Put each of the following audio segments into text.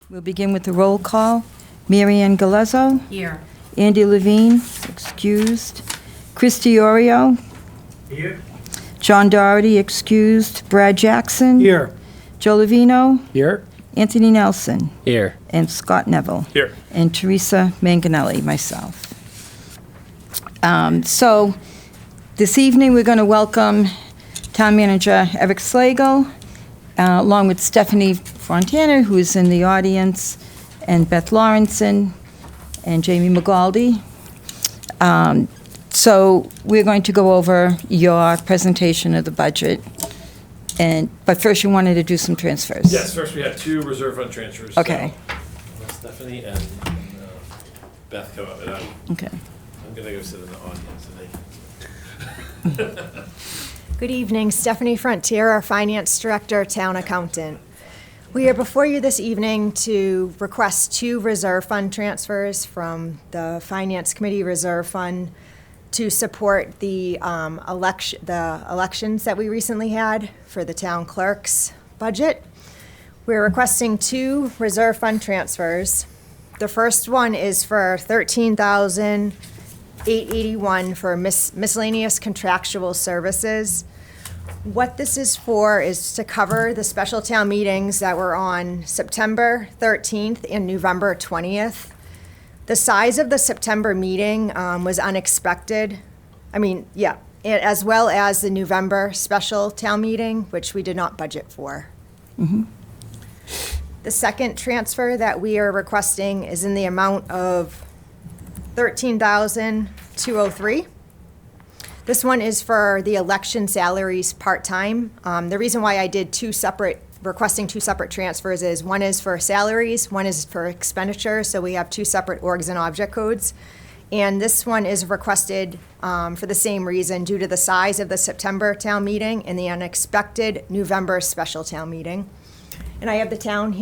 We'll begin with the roll call. Mary Ann Galezzo. Here. Andy Levine, excused. Christy Orio. Here. John Doherty, excused. Brad Jackson. Here. Joe Lovino. Here. Anthony Nelson. Here. And Scott Neville. Here. And Teresa Manganelli, myself. So this evening, we're going to welcome Town Manager Eric Slagle, along with Stephanie Fontana, who is in the audience, and Beth Lawrenson, and Jamie McGaldy. So we're going to go over your presentation of the budget. But first, you wanted to do some transfers. Yes, first we had two reserve fund transfers. Okay. So, Stephanie and Beth come up, and Okay. I'm gonna go sit in the audience, and they. Good evening, Stephanie Frontier, our Finance Director, Town Accountant. We are before you this evening to request two reserve fund transfers from the Finance Committee Reserve Fund to support the elections that we recently had for the town clerk's budget. We're requesting two reserve fund transfers. The first one is for $13,881 for miscellaneous contractual services. What this is for is to cover the special town meetings that were on September 13th and November 20th. The size of the September meeting was unexpected. As well as the November special town meeting, which we did not budget for. Mm-hmm. The second transfer that we are requesting is in the amount of $13,203. This one is for the election salaries part-time. The reason why I did requesting two separate transfers is one is for salaries, one is for expenditures, so we have two separate orgs and object codes. And this one is requested for the same reason, due to the size of the September town meeting and the unexpected November special town meeting. And I have the town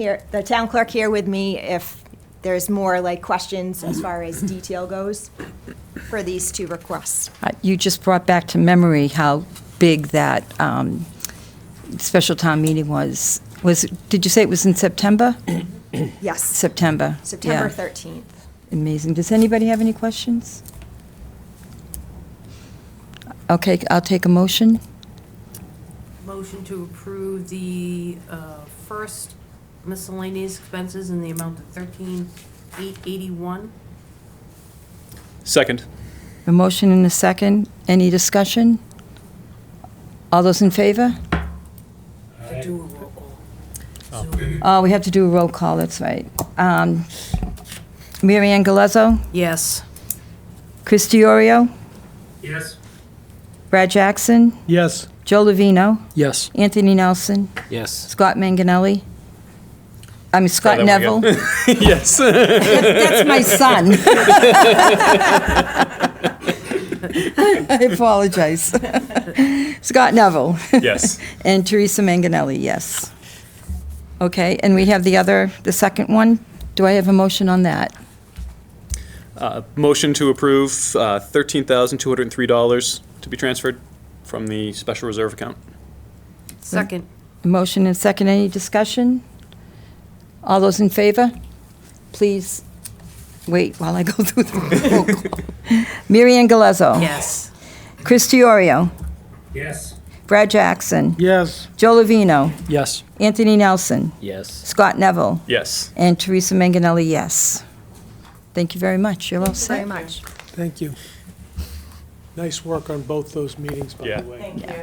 clerk here with me if there's more questions as far as detail goes for these two requests. You just brought back to memory how big that special town meeting was. Did you say it was in September? Yes. September. September Yeah. 13th. Amazing. Does anybody have any questions? Okay, I'll take a motion. Motion to approve the first miscellaneous expenses in the amount of $13,881. Second. A motion and a second. Any discussion? All those in favor? To do a roll call. Oh, we have to do a roll call, that's right. Mary Ann Galezzo? Yes. Christy Orio? Yes. Brad Jackson? Yes. Joe Lovino? Yes. Anthony Nelson? Yes. Scott Manganelli? Scott Try that Neville? one again. Yes. That's my son. I apologize. Scott Neville. Yes. And Teresa Manganelli, yes. Okay, and we have the second one. Do I have a motion on that? Motion to approve $13,203 to be transferred from the special reserve account. Second. A motion and second. Any discussion? All those in favor? Please wait while I go through the roll call. Mary Ann Galezzo? Yes. Christy Orio? Yes. Brad Jackson? Yes. Joe Lovino? Yes. Anthony Nelson? Yes. Scott Neville? Yes. And Teresa Manganelli, yes. Thank you very much. You're all Thank you very set. much. Thank you. Nice work on both those meetings, by Yeah. the way. Thank you.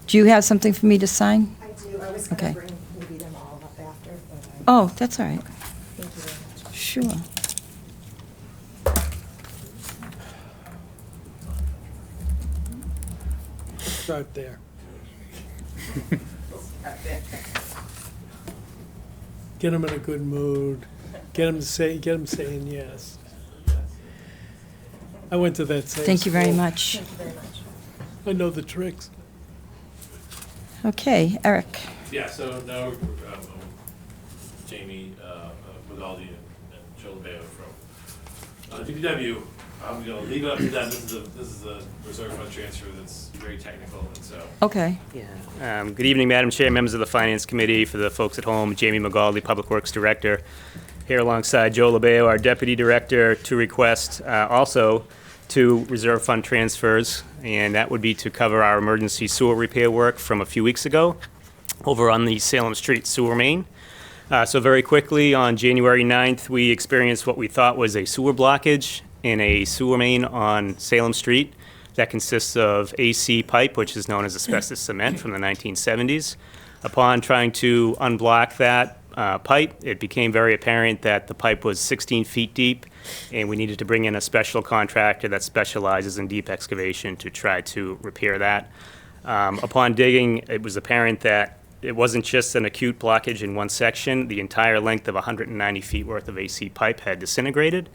Do you have something for me to sign? I do. I was Okay. going to bring maybe them all up after, but Oh, that's all right. thank you very much. Sure. Start there. Get them in a good mood. Get them saying yes. I went to that same Thank you very school. much. Thank you very much. I know the tricks. Okay, Eric. Yeah, so now, Jamie McGaldy and Joe Leveo from DPW I'm gonna leave it up to them. This is a reserve fund transfer that's very technical, and so. Okay. Yeah. Good evening, Madam Chair, members of the Finance Committee. For the folks at home, Jamie McGaldy, Public Works Director, here alongside Joe Labeo, our Deputy Director, to request also 2 reserve fund transfers, and that would be to cover our emergency sewer repair work from a few weeks ago over on the Salem Street sewer main. So very quickly, on January 9th, we experienced what we thought was a sewer blockage in a sewer main on Salem Street that consists of AC pipe, which is known as asbestos cement from the 1970s. Upon trying to unblock that pipe, it became very apparent that the pipe was 16 feet deep, and we needed to bring in a special contractor that specializes in deep excavation to try to repair that. Upon digging, it was apparent that it wasn't just an acute blockage in one section. The entire length of 190 feet worth of AC pipe had disintegrated,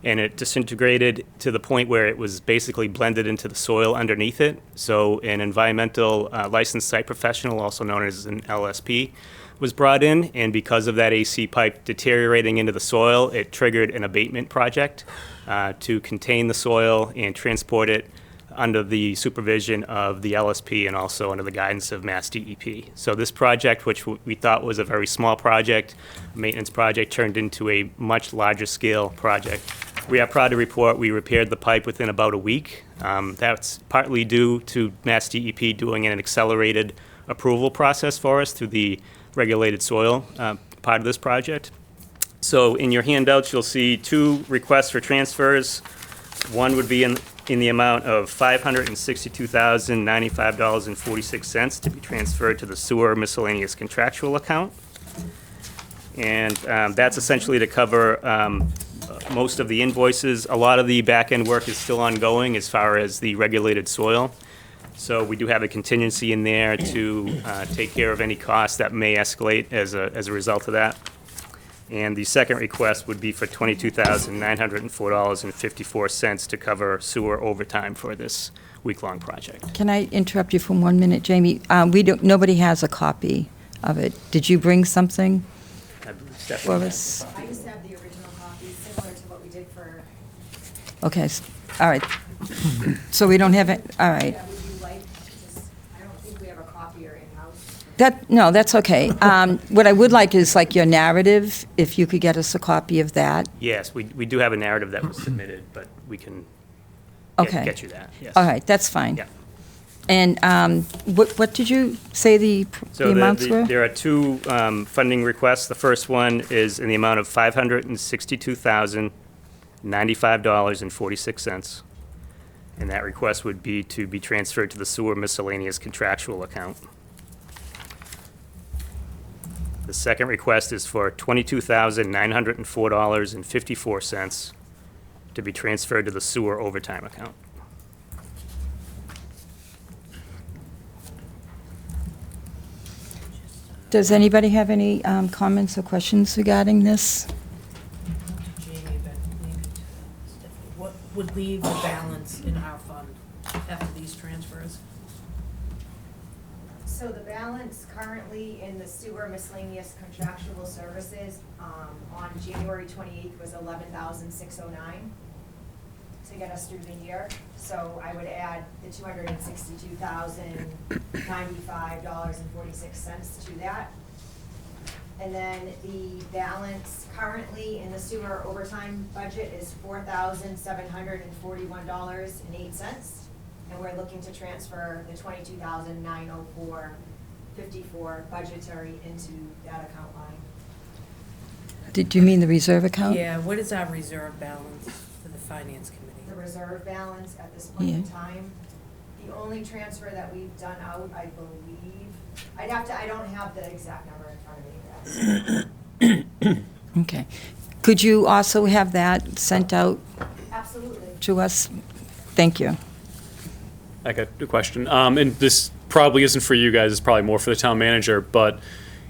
and it disintegrated to the point where it was basically blended into the soil underneath it. So an environmental licensed site professional, also known as an LSP, was brought in, and because of that AC pipe deteriorating into the soil, it triggered an abatement project to contain the soil and transport it under the supervision of the LSP and also under the guidance of Mass DEP. So this project, which we thought was a very small project, maintenance project, turned into a much larger scale project. We are proud to report we repaired the pipe within about a week. That's partly due to Mass DEP doing an accelerated approval process for us through the regulated soil part of this project. So in your handouts, you'll see 2 requests for transfers. One would be in the amount of $562,095.46 to be transferred to the sewer miscellaneous contractual account. And that's essentially to cover most of the invoices. A lot of the back-end work is still ongoing as far as the regulated soil. So we do have a contingency in there to take care of any costs that may escalate as a result of that. And the second request would be for $22,904.54 to cover sewer overtime for this week-long project. Can I interrupt you for 1 minute, Jamie? Nobody has a copy of it. Did you bring something I believe for Stephanie- us? I just have the original copy, similar to what we did for, Okay, all right. So we don't have it, all right. would you like, just, I don't think we have a copier in-house. No, that's okay. What I would like is like your narrative, if you could get us a copy of that. Yes, we do have a narrative that was submitted, but we can Okay. get you that, yes. All right, that's fine. Yeah. And what did you say the So amounts were? there are 2 funding requests. The first one is in the amount of $562,095.46. And that request would be to be transferred to the sewer miscellaneous contractual account. The second request is for $22,904.54 to be transferred to the sewer overtime account. Does anybody have any comments or questions regarding this? Jamie, but maybe to Stephanie, what would leave the balance in our fund after these transfers? So the balance currently in the sewer miscellaneous contractual services, on January 28th was $11,609 to get us through the year. So I would add the $262,095.46 to that. And then the balance currently in the sewer overtime budget is $4,741.08. And we're looking to transfer the $22,904.54 budgetary into that account line. Did you mean the reserve account? Yeah, what is our reserve balance for the finance The committee? reserve balance at this point in Yeah. time, the only transfer that we've done out, I believe, I don't have the exact number in front of me. Okay. Could you also have that sent out Absolutely. to us? Thank you. I got a question. And this probably isn't for you guys, it's probably more for the town manager, but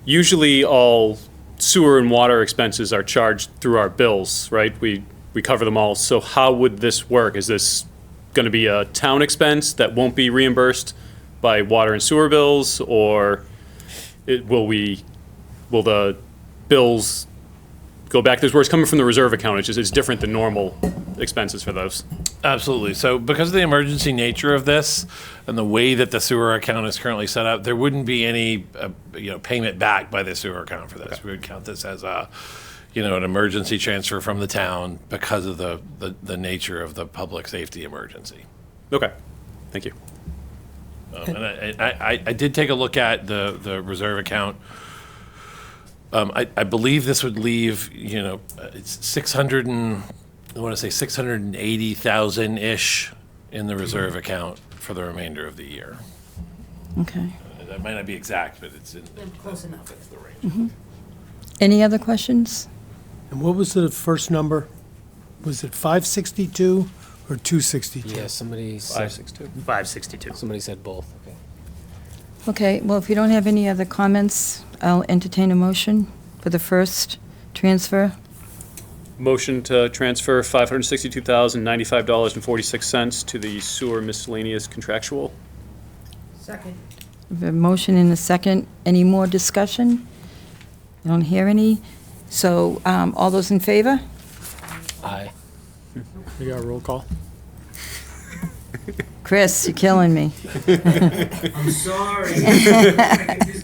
usually all sewer and water expenses are charged through our bills, right? We cover them all. So how would this work? Is this going to be a town expense that won't be reimbursed by water and sewer bills, or will the bills go back, there's where it's coming from the reserve account, it's different than normal expenses for those. Absolutely. So because of the emergency nature of this and the way that the sewer account is currently set up, there wouldn't be any, payment back by the sewer account for this. We would count this as an emergency transfer from the town because of the nature of the public safety emergency. Okay, thank you. And I did take a look at the reserve account. I believe this would leave, it's 680,000-ish in the reserve account for the remainder of the year. Okay. That might not be exact, but it's in. Close enough. That's the range. Any other questions? And what was the first number? Was it 562 or 262? Yeah, somebody said, 562. somebody said both, okay. Okay, well, if you don't have any other comments, I'll entertain a motion for the first transfer. Motion to transfer $562,095.46 to the sewer miscellaneous contractual. Second. We have a motion and a second. Any more discussion? I don't hear any. So, all those in favor? Aye. You got a roll call? Chris, you're killing me. I'm sorry.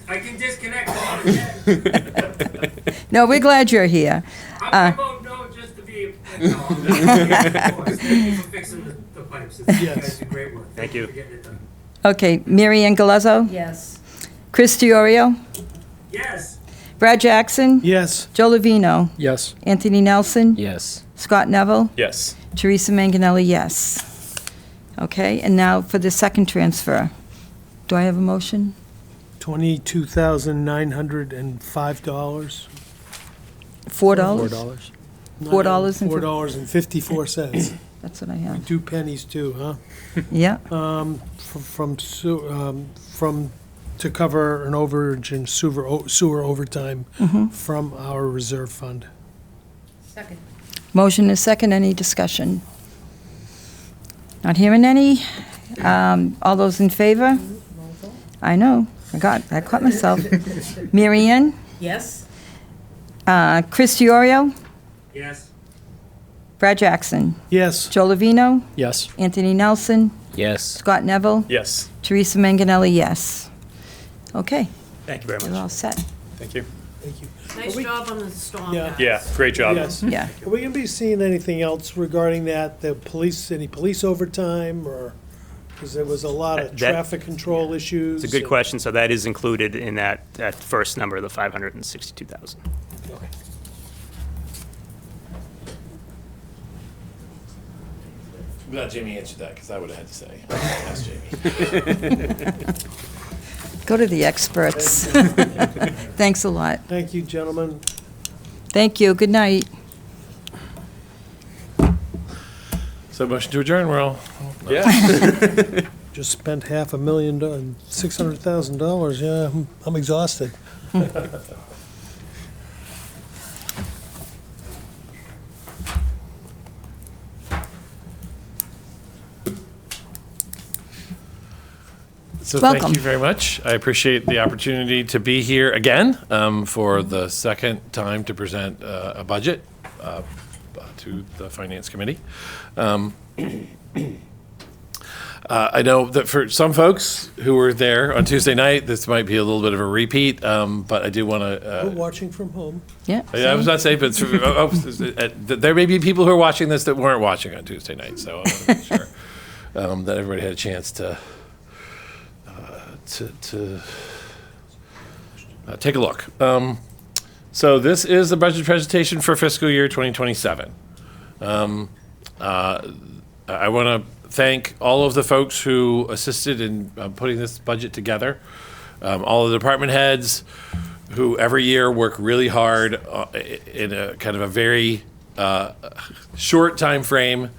I can disconnect all again. No, we're glad you're here. I won't know just to be. No, of course. Thank you for fixing the pipes. You guys do great work. Thank you. For getting it done. Okay, Mary Ann Galezzo, Yes. Chris Diorio, Yes. Brad Jackson, Yes. Joe Lovino, Yes. Anthony Nelson, Yes. Scott Neville, Yes. Teresa Manganelli, yes. Okay, and now for the second transfer. Do I have a motion? $22,905. $4? $4.54. That's what I have. 2 pennies too, huh? Yeah, To cover an overage in sewer overtime from our reserve fund. Second. motion is second. Any discussion? Not hearing any. All those in favor? I know, I caught myself. Mary Ann? Yes. Chris Diorio? Yes. Brad Jackson? Yes. Joe Lovino? Yes. Anthony Nelson? Yes. Scott Neville? Yes. Teresa Manganelli, yes. Okay, Thank you very we're much. all set. Thank you. Thank you. Nice job on the storm. Yeah. guys. Yeah, great job. Yes. Yeah. Are we gonna be seeing anything else regarding that, any police overtime, or, because there was a lot of That- traffic control issues? It's a good question. So that is included in that first number, the 562,000. I'm glad Jamie answered that because I would have had to say. Ask Jamie. Go to the experts. Thanks a lot. Thank you, gentlemen. Thank you, good night. So motion to adjourn, we're all. Yeah. Just spent $600,000, yeah, I'm exhausted. So Welcome. thank you very much. I appreciate the opportunity to be here again for the second time to present a budget to the Finance Committee. I know that for some folks who were there on Tuesday night, this might be a little bit of a repeat, but I do want We're to. watching from home. Yeah. I was not saying, but there may be people who are watching this that weren't watching on Tuesday night, so I want to make sure that everybody had a chance to take a look. So this is the budget presentation for fiscal year 2027. I want to thank all of the folks who assisted in putting this budget together. All of the department heads who every year work really hard in a kind of a very short time frame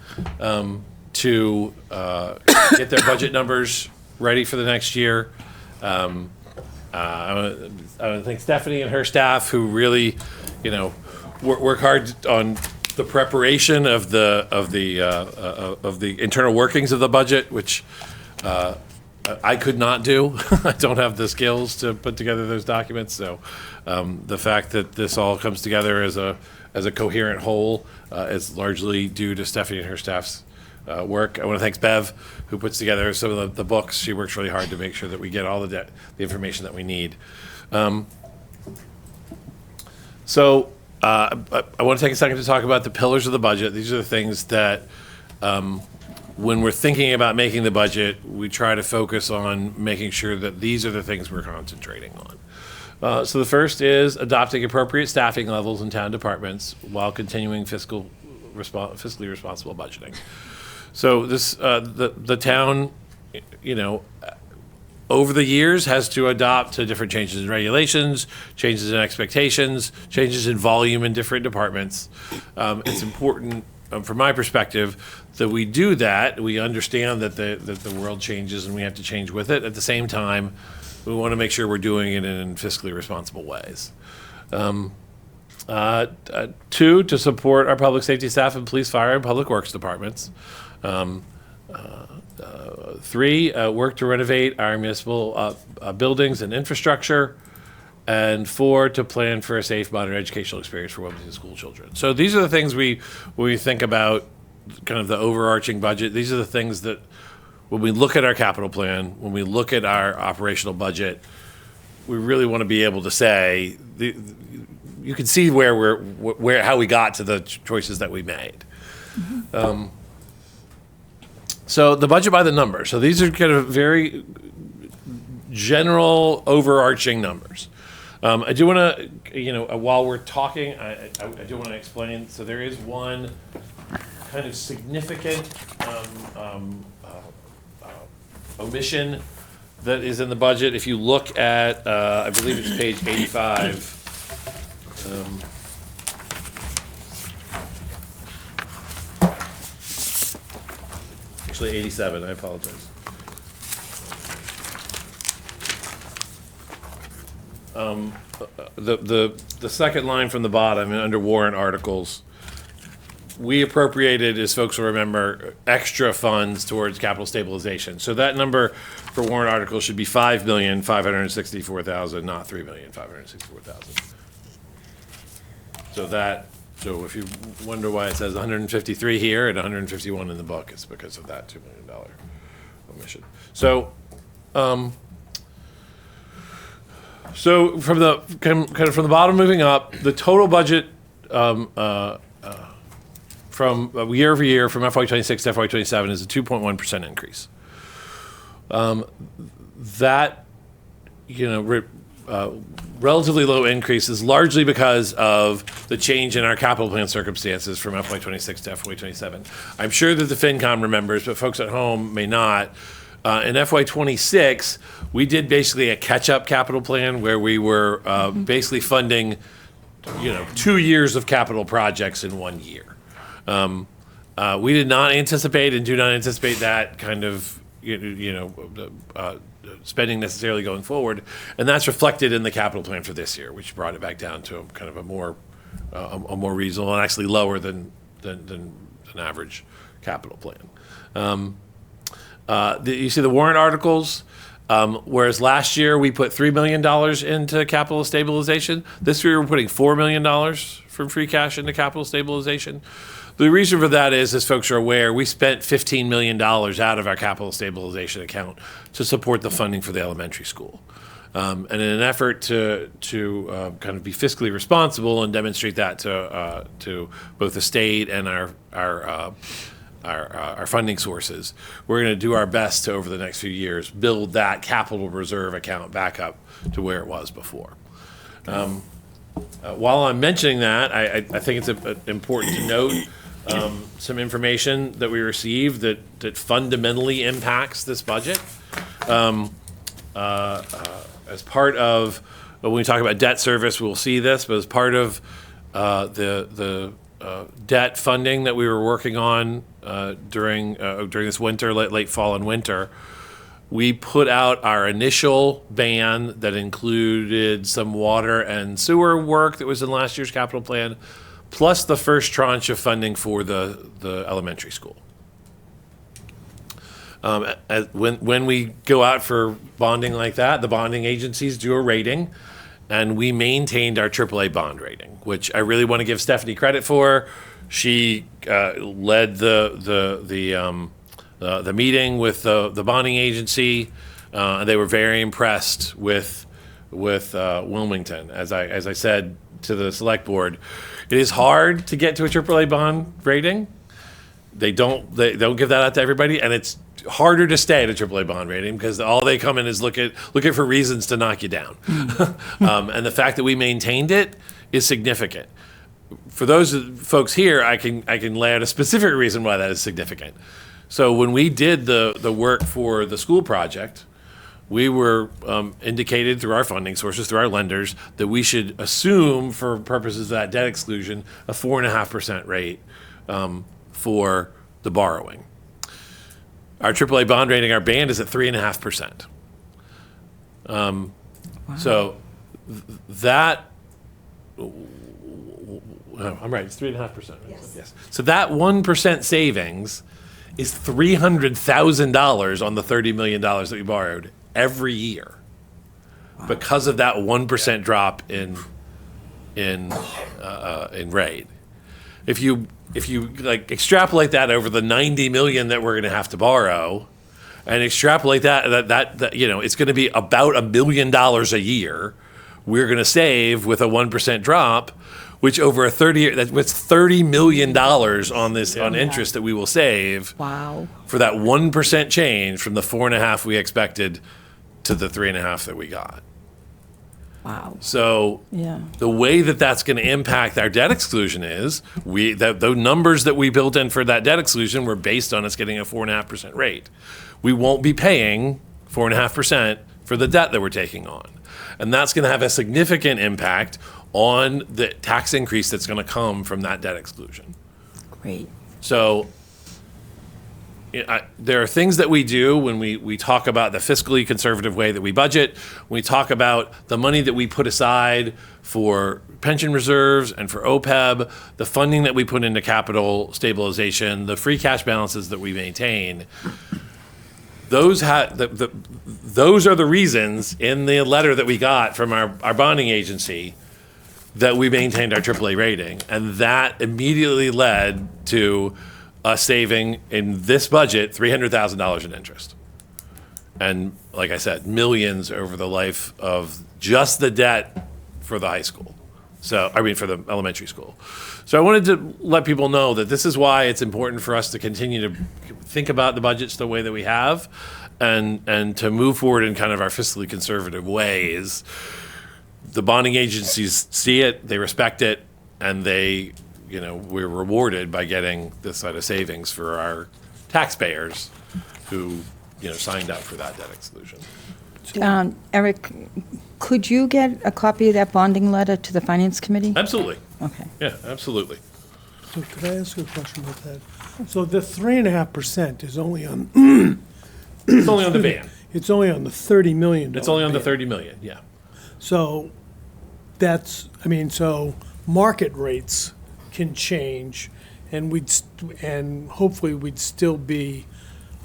to get their budget numbers ready for the next year. I want to thank Stephanie and her staff who really, work hard on the preparation of the internal workings of the budget, which I I could not do. I don't have the skills to put together those documents. So the fact that this all comes together as a coherent whole is largely due to Stephanie and her staff's work. I want to thank Bev, who puts together some of the books. She works really hard to make sure that we get all the information that we need. So I want to take a second to talk about the pillars of the budget. These are the things that, when we're thinking about making the budget, we try to focus on making sure that these are the things we're concentrating on. So the first is adopting appropriate staffing levels in town departments while continuing fiscally responsible budgeting. So this, the town, over the years has to adopt to different changes in regulations, changes in expectations, changes in volume in different departments. It's important, from my perspective, that we do that. We understand that the world changes and we have to change with it. At the same time, we want to make sure we're doing it in fiscally responsible ways. 2, to support our public safety staff and police, fire, and public works departments. 3, work to renovate our municipal buildings and infrastructure. And 4, to plan for a safe, modern educational experience for Wilmington school children. So these are the things when we think about kind of the overarching budget. These are the things that, when we look at our capital plan, when we look at our operational budget, we really want to be able to say, you can see how we got to the choices that we made. So the budget by the numbers. So these are kind of very general, overarching numbers. I do want to, while we're talking, I do want to explain. So there is one kind of significant omission that is in the budget. If you look at, I believe it's page 85. Actually 87, I apologize. The second line from the bottom, under warrant articles, we appropriated, as folks will remember, extra funds towards capital stabilization. So that number for warrant articles should be $5,564,000, not $3,564,000. So if you wonder why it says 153 here and 151 in the book, it's because of that $2 million omission. So from the kind of from the bottom moving up, the total budget from year over year from FY26 to FY27 is a 2.1% increase. That relatively low increase is largely because of the change in our capital plan circumstances from FY26 to FY27. I'm sure that the FinCom remembers, but folks at home may not. In FY26, we did basically a catch-up capital plan where we were basically funding, 2 years of capital projects in 1 year. We did not anticipate and do not anticipate that kind of, spending necessarily going forward, and that's reflected in the capital plan for this year, which brought it back down to kind of a more reasonable and actually lower than an average capital plan. You see the warrant articles, whereas last year we put $3 million into capital stabilization. This year we're putting $4 million from free cash into capital stabilization. The reason for that is, as folks are aware, we spent $15 million out of our capital stabilization account to support the funding for the elementary school. And in an effort to kind of be fiscally responsible and demonstrate that to both the state and our funding sources, we're going to do our best to, over the next few years, build that capital reserve account back up to where it was before. While I'm mentioning that, I think it's important to note some information that we received that fundamentally impacts this budget. As part of, when we talk about debt service, we'll see this, but as part of the debt funding that we were working on during this winter, late fall and winter, we put out our initial ban that included some water and sewer work that was in last year's capital plan, plus the first tranche of funding for the elementary school. When we go out for bonding like that, the bonding agencies do a rating, and we maintained our AAA bond rating, which I really want to give Stephanie credit for. She led the meeting with the bonding agency. They were very impressed with Wilmington. As I said to the select board, it is hard to get to a AAA bond rating. They don't give that out to everybody, and it's harder to stay at a AAA bond rating because all they come in is looking for reasons to knock you down. And the fact that we maintained it is significant. For those folks here, I can lay out a specific reason why that is significant. So when we did the work for the school project, we were indicated through our funding sources, through our lenders, that we should assume, for purposes of that debt exclusion, a 4.5% rate for the borrowing. Our AAA bond rating, our band is at 3.5%. So that, I'm right, it's 3.5%. Yes. So that 1% savings is $300,000 on the $30 million that we borrowed every year because of that 1% drop in rate. If you like extrapolate that over the 90 million that we're going to have to borrow, and extrapolate that you know it's going to be about $1 million a year we're going to save with a 1% drop, which over a 30-year, that's $30 million on interest that we will save. Wow. For that 1% change from the 4.5 we expected to the 3.5 that we got. Wow. So Yeah. the way that that's going to impact our debt exclusion is the numbers that we built in for that debt exclusion were based on us getting a 4.5% rate. We won't be paying 4.5% for the debt that we're taking on. And that's going to have a significant impact on the tax increase that's going to come from that debt exclusion. Great. So there are things that we do when we talk about the fiscally conservative way that we budget, when we talk about the money that we put aside for pension reserves and for OPEB, the funding that we put into capital stabilization, the free cash balances that we maintain. Those are the reasons in the letter that we got from our bonding agency that we maintained our AAA rating. And that immediately led to us saving in this budget $300,000 in interest. And like I said, millions over the life of just the debt for the high school. So, I mean, for the elementary school. So I wanted to let people know that this is why it's important for us to continue to think about the budgets the way that we have and to move forward in kind of our fiscally conservative ways. The bonding agencies see it, they respect it, and we're rewarded by getting this side of savings for our taxpayers who, signed up for that debt exclusion. Eric, could you get a copy of that bonding letter to the Finance Committee? Absolutely. Okay. Yeah, absolutely. So could I ask you a question about that? So the 3.5% is only on, It's only on the band. it's only on the $30 million. It's only on the band. 30 million, yeah. So so market rates can change, and and hopefully we'd still be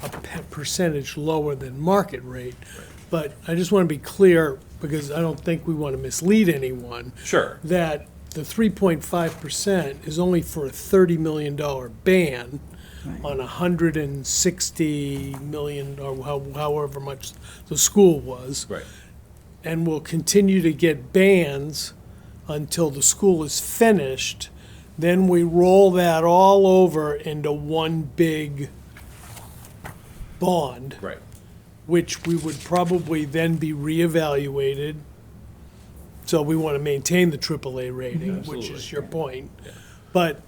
a percentage lower than market rate. But I just want to be clear, because I don't think we want to mislead anyone. Sure. That the 3.5% is only for a $30 million ban on 160 million, or however much the school was. Right. And we'll continue to get bans until the school is finished. Then we roll that all over into one big bond, Right. which we would probably then be reevaluated. So we want to maintain the AAA rating, which is your point. But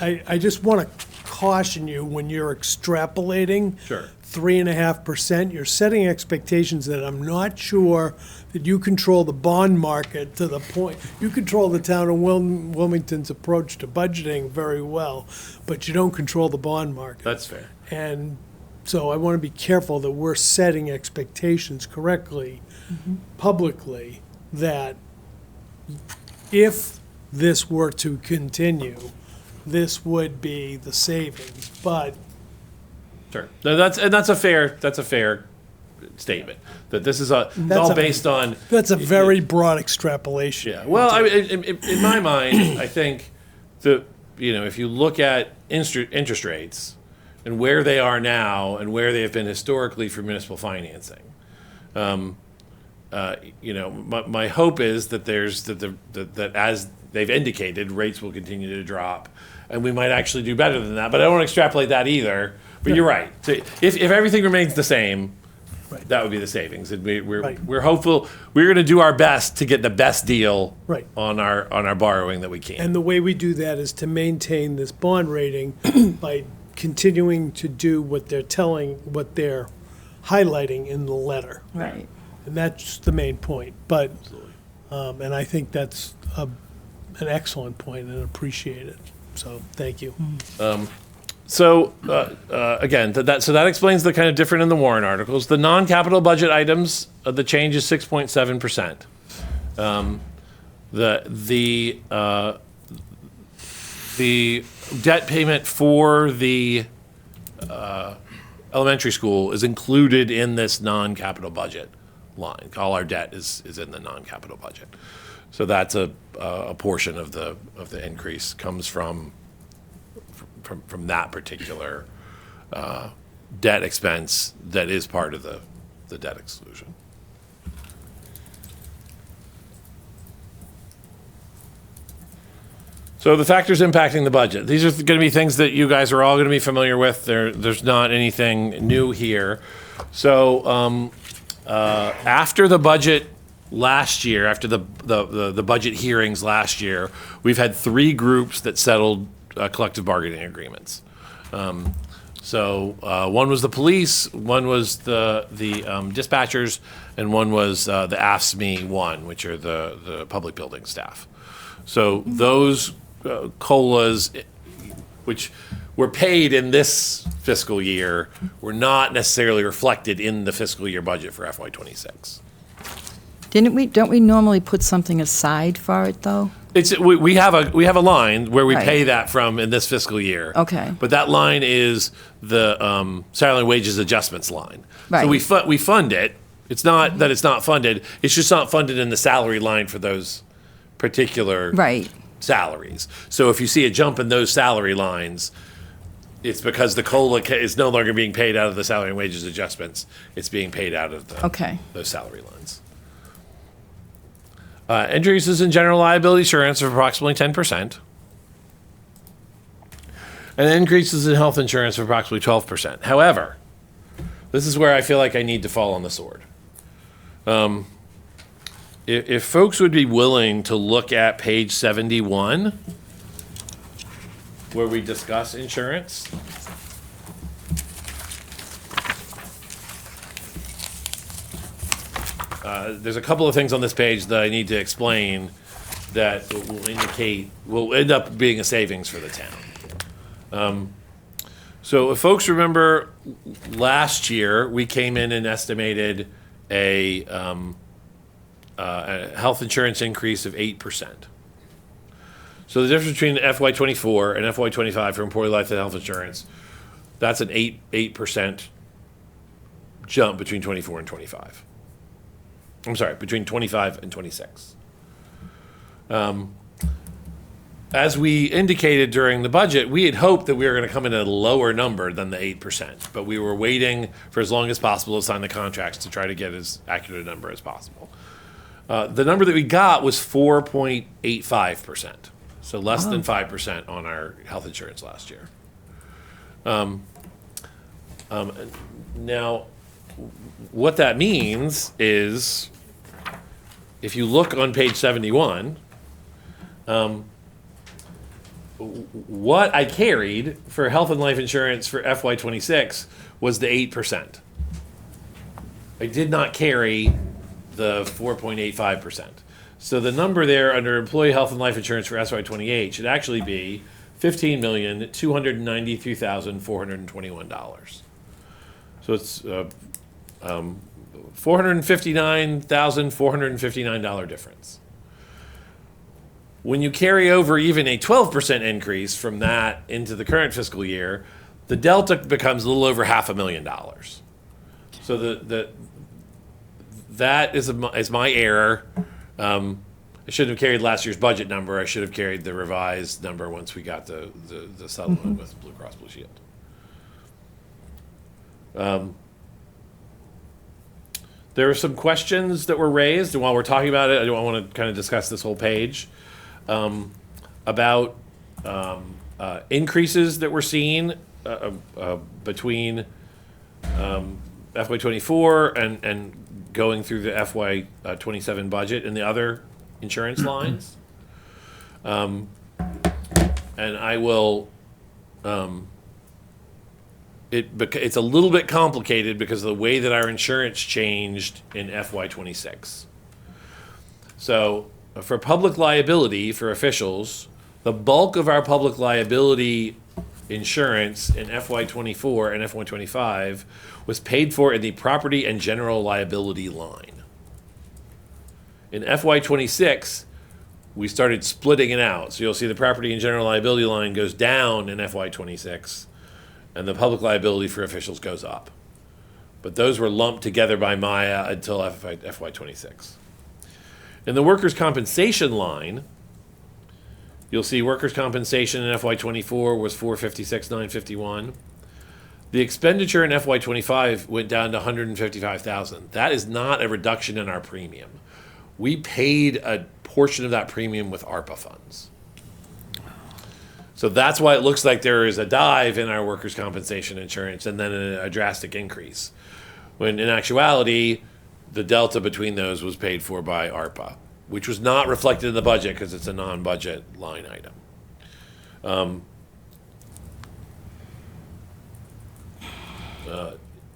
I just want to caution you, when you're extrapolating Sure. 3.5%, you're setting expectations that I'm not sure that you control the bond market to the point. You control the town of Wilmington's approach to budgeting very well, but you don't control the bond market. That's fair. And so I want to be careful that we're setting expectations correctly, publicly, that if this were to continue, this would be the savings. But Sure. No, that's a fair statement, that this is it's all based on. That's a very broad extrapolation. Yeah. Well, I mean, in my mind, I think if you look at interest rates and where they are now and where they have been historically for municipal financing, my hope is that that as they've indicated, rates will continue to drop, and we might actually do better than that. But I don't want to extrapolate that either. But you're right. So if everything remains the same, Right. that would be the savings. And Right. we're hopeful. We're going to do our best to get the best deal Right. on our borrowing that we can. And the way we do that is to maintain this bond rating by continuing to do what they're highlighting in the letter. Right. And that's the main point. But, and I think that's an excellent point and appreciate it. So, thank you. So again, that explains the kind of different in the warrant articles. The non-capital budget items, the change is 6.7%. The debt payment for the elementary school is included in this non-capital budget line. All our debt is in the non-capital budget. So that's a portion of the increase comes from that particular debt expense that is part of the debt exclusion. So the factors impacting the budget. These are going to be things that you guys are all going to be familiar with. There's not anything new here. So after the budget last year, after the budget hearings last year, we've had 3 groups that settled collective bargaining agreements. So one was the police, one was the dispatchers, and one was the AFSCME 1, which are the public building staff. So those COLAs, which were paid in this fiscal year, were not necessarily reflected in the fiscal year budget for FY26. Don't we normally put something aside for it, though? We have a line where we Right. pay that from in this fiscal year. Okay. But that line is the salary and wages adjustments line. Right. So we fund it. It's not that it's not funded. It's just not funded in the salary line for those particular Right. salaries. So if you see a jump in those salary lines, it's because the COLA is no longer being paid out of the salary and wages adjustments. It's being paid out of those salary lines. Increases in general liability insurance of approximately 10%. And increases in health insurance of approximately 12%. However, this is where I feel like I need to fall on the sword. If folks would be willing to look at page 71, where we discuss insurance. There's a couple of things on this page that I need to explain that will end up being a savings for the town. So if folks remember last year, we came in and estimated a health insurance increase of 8%. So the difference between FY24 and FY25 for employee life and health insurance, that's an 8% jump between 24 and 25. I'm sorry, between 25 and 26. As we indicated during the budget, we had hoped that we were going to come in at a lower number than the 8%, but we were waiting for as long as possible to sign the contracts to try to get as accurate a number as possible. The number that we got was 4.85%, so less than 5% on our health insurance last year. Now, what that means is, if you look on page 71, what I carried for health and life insurance for FY26 was the 8%. I did not carry the 4.85%. So the number there under employee health and life insurance for FY28 should actually be $15,293,421. So it's $459,459 difference. When you carry over even a 12% increase from that into the current fiscal year, the delta becomes a little over $500,000. So that is my error. I shouldn't have carried last year's budget number. I should have carried the revised number once we got the settlement with Blue Cross Blue Shield. There are some questions that were raised, and while we're talking about it, I want to kind of discuss this whole page about increases that we're seeing between FY24 and going through the FY27 budget and the other insurance lines. And I will. It's a little bit complicated because of the way that our insurance changed in FY26. So for public liability for officials, the bulk of our public liability insurance in FY24 and FY25 was paid for in the property and general liability line. In FY26, we started splitting it out. So you'll see the property and general liability line goes down in FY26, and the public liability for officials goes up. But those were lumped together by Maya until FY26. In the workers' compensation line, you'll see workers' compensation in FY24 was $456,951. The expenditure in FY25 went down to $155,000. That is not a reduction in our premium. We paid a portion of that premium with ARPA funds. So that's why it looks like there is a dive in our workers' compensation insurance and then a drastic increase. When in actuality, the delta between those was paid for by ARPA, which was not reflected in the budget because it's a non-budget line item.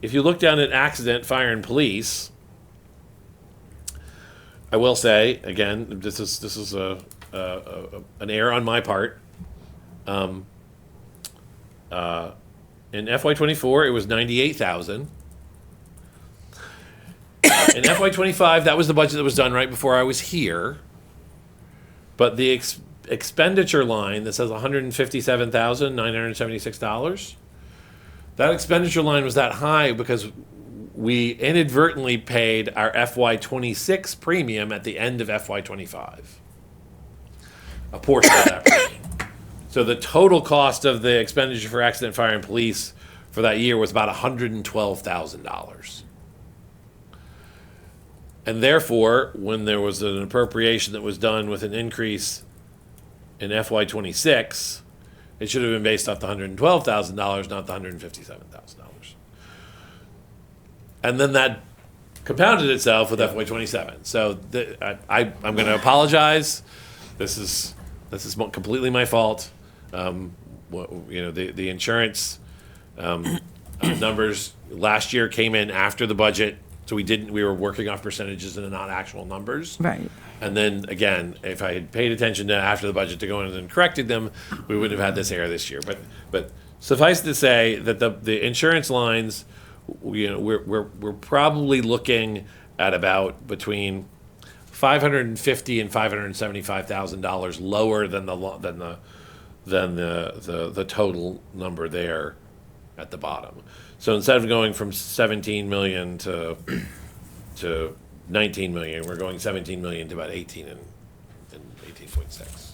If you look down at accident, fire, and police, I will say, again, this is an error on my part. In FY24, it was $98,000. In FY25, that was the budget that was done right before I was here. But the expenditure line that says $157,976, that expenditure line was that high because we inadvertently paid our FY26 premium at the end of FY25. A portion of that premium. So the total cost of the expenditure for accident, fire, and police for that year was about $112,000. And therefore, when there was an appropriation that was done with an increase in FY26, it should have been based off the $112,000, not the $157,000. And then that compounded itself with FY27. So I'm going to apologize. This is completely my fault. The insurance numbers last year came in after the budget, so we were working off percentages and not actual numbers. Right. And then again, if I had paid attention to after the budget to go in and corrected them, we wouldn't have had this error this year. But suffice to say that the insurance lines, we're probably looking at about between $550,000 and $575,000 lower than the total number there at the bottom. So instead of going from 17 million to 19 million, we're going 17 million to about 18 and 18.6.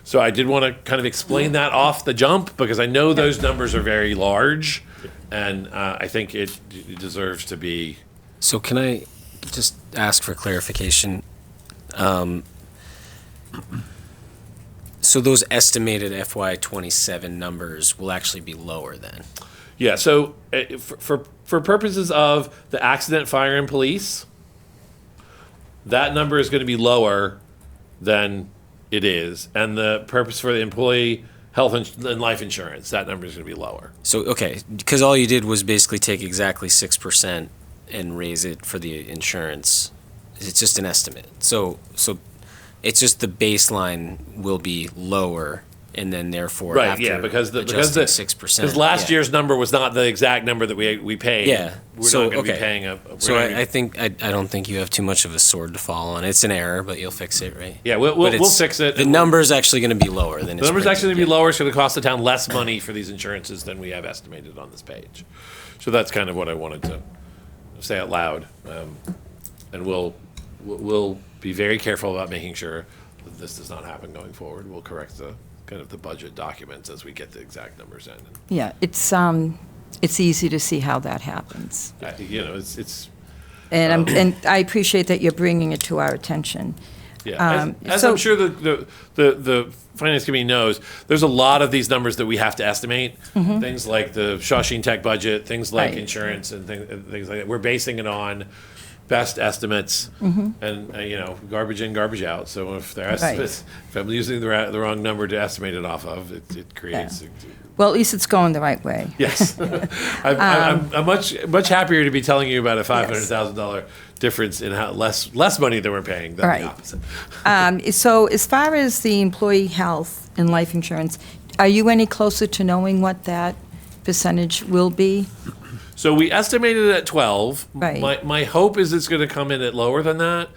So I did want to kind of explain that off the jump because I know those numbers are very large, and I think it deserves to be. So can I just ask for clarification? So those estimated FY27 numbers will actually be lower then? Yeah, so for purposes of the accident, fire, and police, that number is going to be lower than it is. And the purpose for the employee health and life insurance, that number is going to be lower. So, okay, because all you did was basically take exactly 6% and raise it for the insurance. It's just an estimate. So it's just the baseline will be lower and then therefore Right, after yeah, because adjusting the 6%. because last yeah. year's number was not the exact number that we paid. Yeah. We're So, not going to okay. be paying a. So we're not gonna I be- think I don't think you have too much of a sword to fall on. It's an error, but you'll fix it, right? Yeah, we'll But we'll it's- fix it. The number's actually going to be lower than The number's actually going to be lower. It's going to cost the town less money for these insurances than we have estimated on this page. So that's kind of what I wanted to say out loud. And we'll be very careful about making sure that this does not happen going forward. We'll correct the kind of the budget documents as we get the exact numbers in. Yeah, it's easy to see how that happens. You know, it's And I appreciate that you're bringing it to our attention. yeah. As so- I'm sure the finance committee knows, there's a lot of these numbers that we have to estimate. Things like the Shawshene Tech budget, things like Right. insurance and things like that. We're basing it on best estimates and, you know, garbage in, garbage out. So if they're estimates, if I'm using the wrong number to estimate it off of, it creates. Well, at least it's going the right way. Yes. I'm much happier to be telling you about a $500,000 difference in how less money that we're paying than Right. the opposite. So as far as the employee health and life insurance, are you any closer to knowing what that percentage will be? So we estimated it at 12. Right. My hope is it's going to come in at lower than that.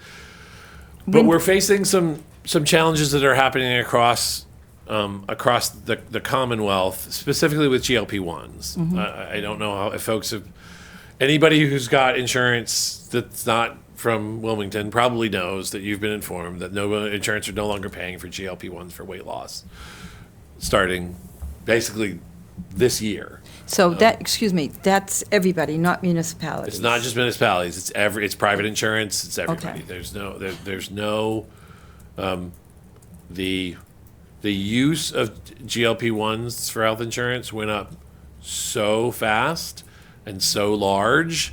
But When- we're facing some challenges that are happening across the Commonwealth, specifically with GLP-1s. I don't know how if folks have anybody who's got insurance that's not from Wilmington probably knows that you've been informed that no insurance are no longer paying for GLP-1s for weight loss, starting basically this year. So excuse me, that's everybody, not municipalities. It's not just municipalities. It's private insurance. It's everybody. Okay. There's no the use of GLP-1s for health insurance went up so fast and so large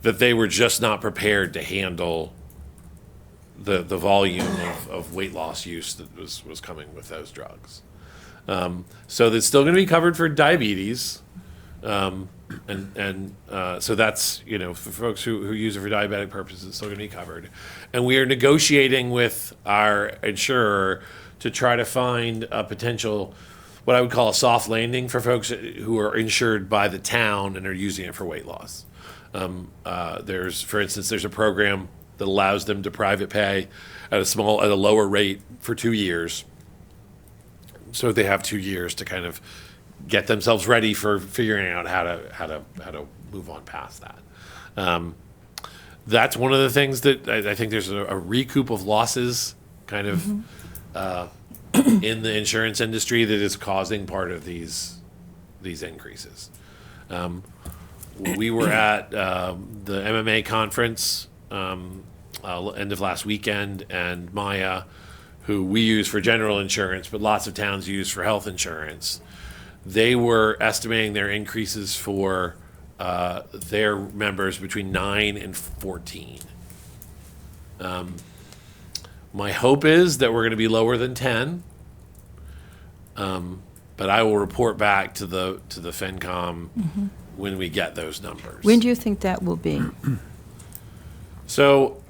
that they were just not prepared to handle the volume of weight loss use that was coming with those drugs. So that's still going to be covered for diabetes. So that's, you know, for folks who use it for diabetic purposes, it's still going to be covered. And we are negotiating with our insurer to try to find a potential, what I would call a soft landing for folks who are insured by the town and are using it for weight loss. For instance, there's a program that allows them to private pay at a lower rate for 2 years. So they have 2 years to kind of get themselves ready for figuring out how to move on past that. That's one of the things that I think there's a recoup of losses kind of in the insurance industry that is causing part of these increases. We were at the MMA conference end of last weekend, and Maya, who we use for general insurance, but lots of towns use for health insurance, they were estimating their increases for their members between 9 and 14. My hope is that we're going to be lower than 10, but I will report back to the FinCom when we get those numbers. When do you think that will be? So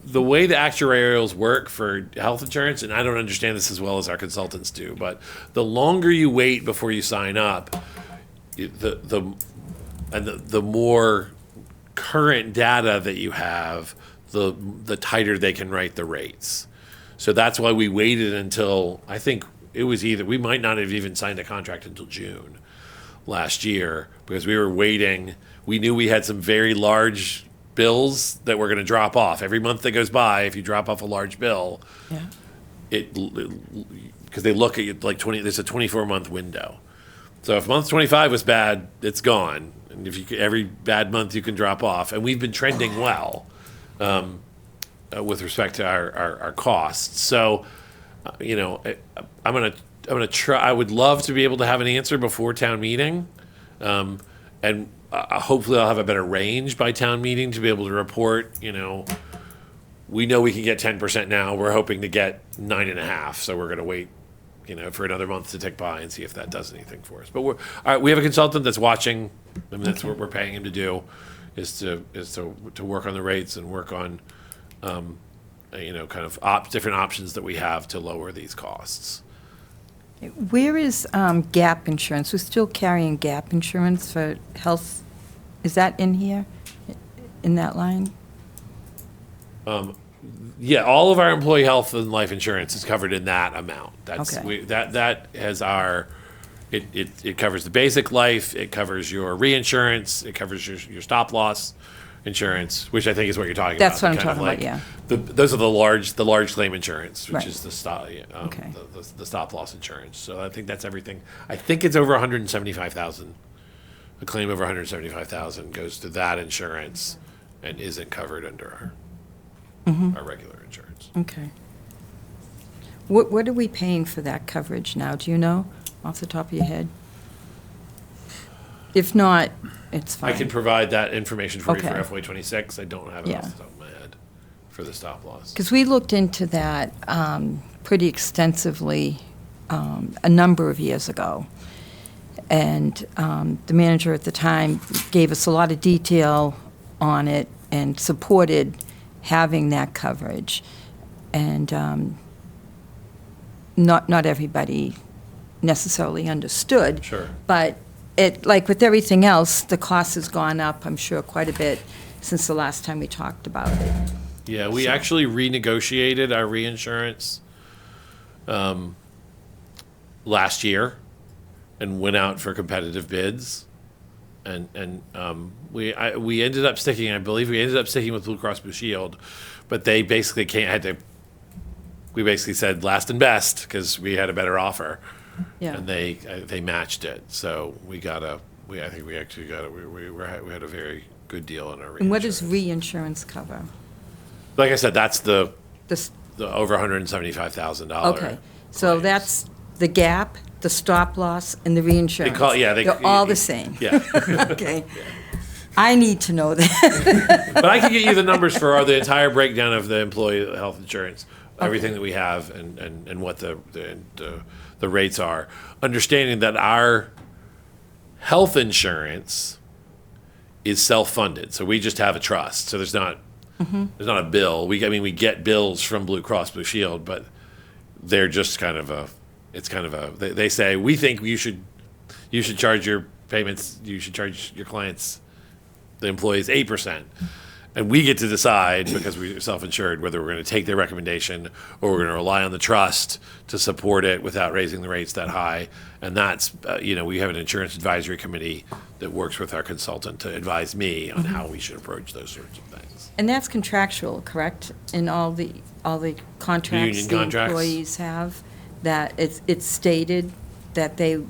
the way the actuarials work for health insurance, and I don't understand this as well as our consultants do, but the longer you wait before you sign up, the more current data that you have, the tighter they can write the rates. So that's why we waited until, I think it was we might not have even signed a contract until June last year, because we were waiting. We knew we had some very large bills that were going to drop off. Every month that goes by, if you drop off a large bill, because they look at you like there's a 24-month window. So if month 25 was bad, it's gone. And if every bad month you can drop off, and we've been trending well with respect to our costs. So, I'm gonna try. I would love to be able to have an answer before town meeting, and hopefully I'll have a better range by town meeting to be able to report. We know we can get 10% now. We're hoping to get 9.5%. So we're gonna wait, for another month to tick by and see if that does anything for us. But we have a consultant that's watching. I mean, that's what we're paying him to do, is to work on the rates and work on, kind of different options that we have to lower these costs. Where is gap insurance? We're still carrying gap insurance for health. Is that in here, in that line? Yeah, all of our employee health and life insurance is covered in that amount. That's, Okay. that has our, it covers the basic life, it covers your reinsurance, it covers your stop loss insurance, which I think is what you're talking about. That's what I'm kind of talking about, like those are the large claim insurance, which Right. is the stop, Okay. the stop loss insurance. So I think that's everything. I think it's over 175,000. A claim over 175,000 goes to that insurance and isn't covered under our regular insurance. Okay. What are we paying for that coverage now? Do you know off the top of your head? If not, it's I fine. can provide that information for you for Okay. FY '26. I don't have it Yeah. off the top of my head for the stop loss. Because we looked into that pretty extensively a number of years ago. And the manager at the time gave us a lot of detail on it and supported having that coverage. And not everybody necessarily understood. Sure. But it, like with everything else, the cost has gone up, I'm sure, quite a bit since the last time we talked about it. Yeah, we actually renegotiated our reinsurance last year and went out for competitive bids. And we ended up sticking, I believe we ended up sticking with Blue Cross Blue Shield, but they basically we basically said last and best because we had a better offer. Yeah. And they matched it. So I think we actually got we had a very good deal on our reinsurance. And what does reinsurance cover? Like I said, that's the This, over $175,000. okay, so claims. that's the gap, the stop loss, and the reinsurance. They're all the same. Yeah. Okay. I need to know that. But I can get you the numbers for the entire breakdown of the employee health insurance, everything that we have, and what the rates are. Understanding that our health insurance is self-funded, so we just have a trust. So there's not a bill. We get bills from Blue Cross Blue Shield, but they're just they say we think you should charge your payments, you should charge your clients, the employees 8%. And we get to decide, because we're self-insured, whether we're going to take their recommendation or we're going to rely on the trust to support it without raising the rates that high. And that's, we have an insurance advisory committee that works with our consultant to advise me on how we should approach those sorts of things. And that's contractual, correct? In all the contracts Union the contracts? employees have, that it's stated that their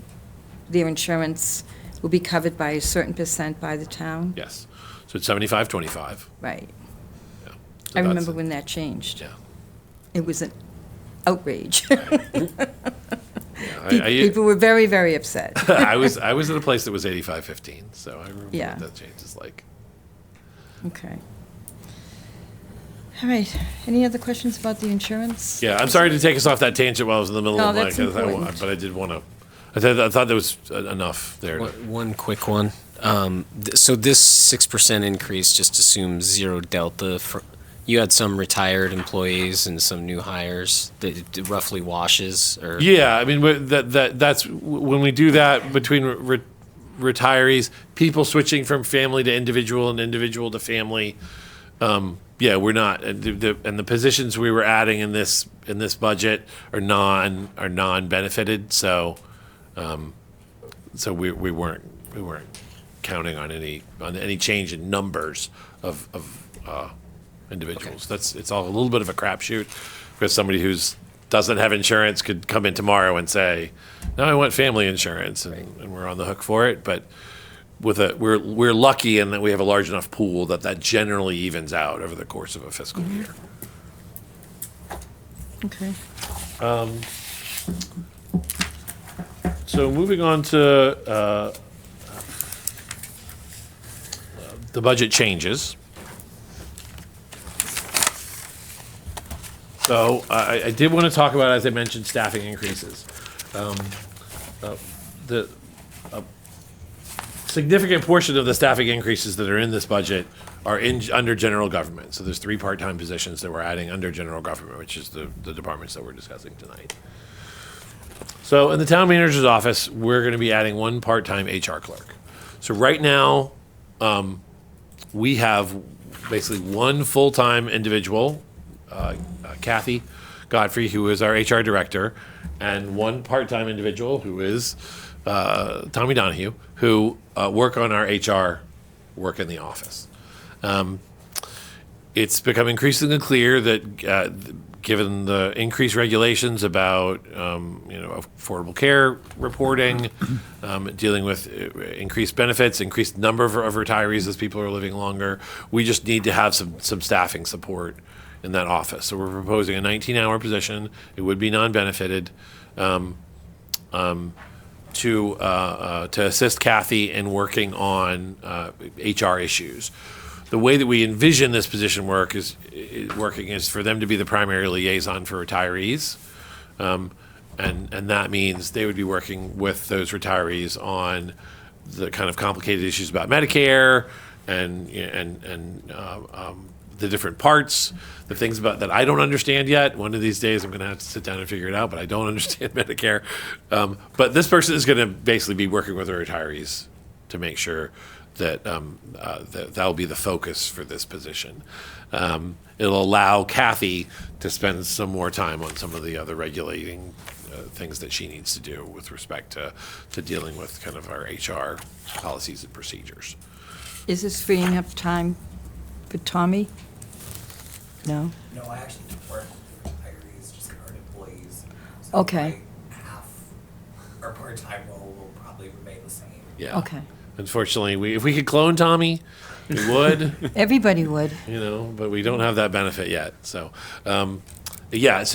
insurance will be covered by a certain percent by the town? Yes. So it's 75-25. Right. Yeah. So I that's remember it. when that changed. Yeah. It was an outrage. I- People were very, very upset. I was at a place that was 85-15, so I remember Yeah. what that change is like. Okay. All right. Any other questions about the insurance? Yeah, I'm sorry to take us off that tangent while I was in the middle No, of my, that's important. but I did want to. I thought there was enough there. One quick one. So this 6% increase just assumes zero delta. You had some retired employees and some new hires that it roughly washes, or? Yeah, I mean that's when we do that between retirees, people switching from family to individual and individual to family. Yeah, we're not, and the positions we were adding in this budget are non-benefited. So we weren't counting on any change in numbers of individuals. Okay. It's all a little bit of a crapshoot, because somebody who doesn't have insurance could come in tomorrow and say, "No, I want family insurance," and we're on the hook for it. But we're lucky in that we have a large enough pool that generally evens out over the course of a fiscal year. Okay. So moving on to the budget changes. So I did want to talk about, as I mentioned, staffing increases. The significant portion of the staffing increases that are in this budget are under general government. So there's 3 part-time positions that we're adding under general government, which is the departments that we're discussing tonight. So in the town manager's office, we're going to be adding one part-time HR clerk. So right now, we have basically one full-time individual, Kathy Godfrey, who is our HR director, and one part-time individual who is Tommy Donahue, who work on our HR work in the office. It's become increasingly clear that given the increased regulations about affordable care reporting, dealing with increased benefits, increased number of retirees as people are living longer, we just need to have some staffing support in that office. So we're proposing a 19-hour position. It would be non-benefited to assist Kathy in working on HR issues. The way that we envision this position is for them to be the primary liaison for retirees. And that means they would be working with those retirees on the kind of complicated issues about Medicare and the different parts, the things about that I don't understand yet. One of these days I'm going to have to sit down and figure it out, but I don't understand Medicare. But this person is going to basically be working with the retirees to make sure that that'll be the focus for this position. It'll allow Kathy to spend some more time on some of the other regulating things that she needs to do with respect to dealing with kind of our HR policies and procedures. Is this freeing up time for Tommy? No? No, I actually work with retirees, just current employees. So Okay. my half our part-time role will probably remain the same. Yeah. Okay. Unfortunately, if we could clone Tommy, we would. Everybody would. But we don't have that benefit yet. So, so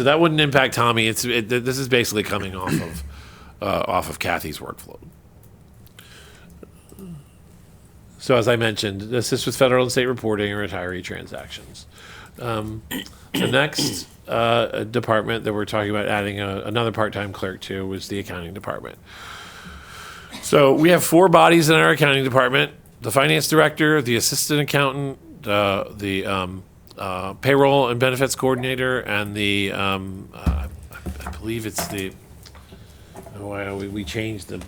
that wouldn't impact Tommy. This is basically coming off of Kathy's workflow. So as I mentioned, assist with federal and state reporting and retiree transactions. The next department that we're talking about adding another part-time clerk to was the accounting department. So we have 4 bodies in our accounting department: the finance director, the assistant accountant, the payroll and benefits coordinator, and the I believe it's the we changed the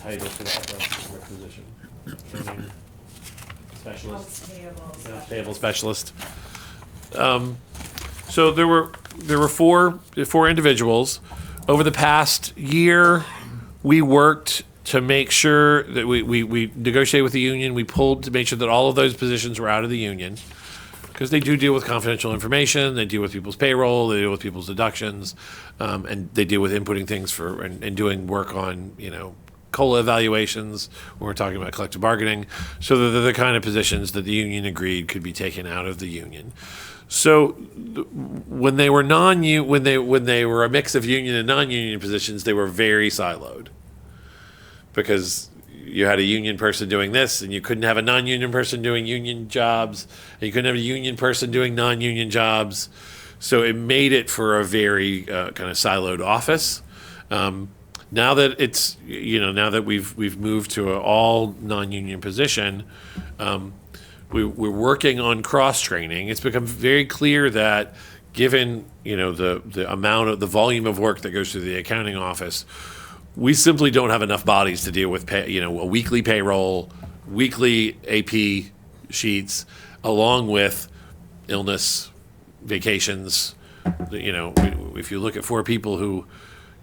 title for that position. Accounting specialist. Payable specialist. So there were four individuals. Over the past year, we worked to make sure that we negotiated with the union. We pulled to make sure that all of those positions were out of the union, because they do deal with confidential information. They deal with people's payroll. They deal with people's deductions, and they deal with inputting things and doing work on COLA evaluations when we're talking about collective bargaining. So they're the kind of positions that the union agreed could be taken out of the union. So when they were when they were a mix of union and non-union positions, they were very siloed, because you had a union person doing this, and you couldn't have a non-union person doing union jobs, and you couldn't have a union person doing non-union jobs. So it made it for a very kind of siloed office. Now that it's now that we've moved to an all non-union position, we're working on cross training. It's become very clear that given the amount of the volume of work that goes through the accounting office, we simply don't have enough bodies to deal with a weekly payroll, weekly AP sheets, along with illness, vacations. If you look at 4 people who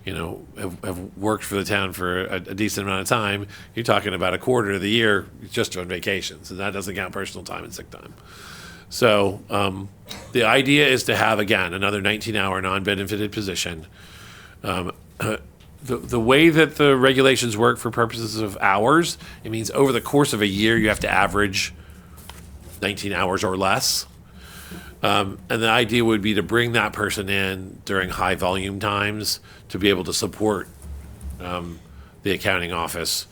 have worked for the town for a decent amount of time, you're talking about a quarter of the year just on vacations, and that doesn't count personal time and sick time. So the idea is to have, again, another 19-hour non-benefited position. The way that the regulations work for purposes of hours, it means over the course of a year you have to average 19 hours or less. And the idea would be to bring that person in during high volume times to be able to support the accounting office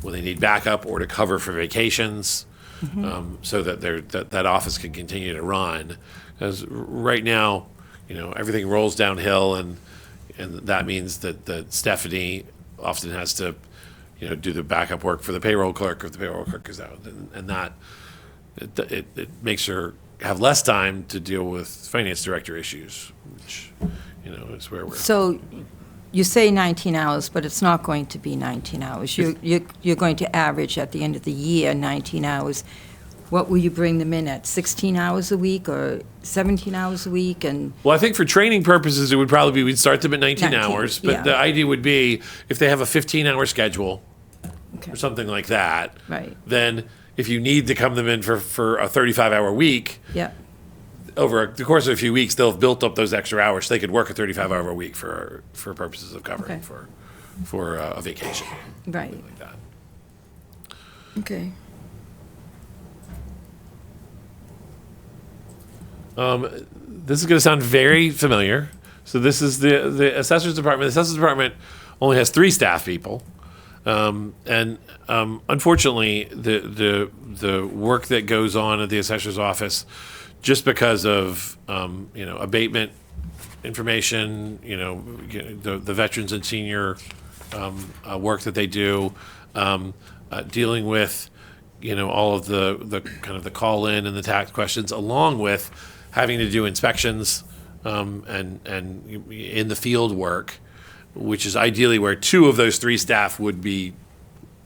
when they need backup or to cover for vacations, so that that office can continue to run. Because right now, everything rolls downhill, and that means that Stephanie often has to do the backup work for the payroll clerk if the payroll clerk is out, and that it makes her have less time to deal with finance director issues, which is where we're. So you say 19 hours, but it's not going to be 19 hours. You're going to average at the end of the year 19 hours. What will you bring them in at, 16 hours a week or 17 hours a week? And Well, I think for training purposes, it would probably be, we'd start them at 19 19, hours, but yeah. the idea would be if they have a 15-hour schedule Okay. or something like that, Right. then if you need to come them in for a 35-hour week, Yeah, over the course of a few weeks, they'll have built up those extra hours. So they could work a 35-hour week for purposes of covering Okay. for a vacation, right, like that. okay. This is going to sound very familiar. So this is the assessor's department. The assessor's department only has 3 staff people, and unfortunately, the work that goes on at the assessor's office, just because of abatement information, the veterans and senior work that they do, dealing with all of the kind of the call in and the tax questions, along with having to do inspections and in the field work, which is ideally where 2 of those 3 staff would be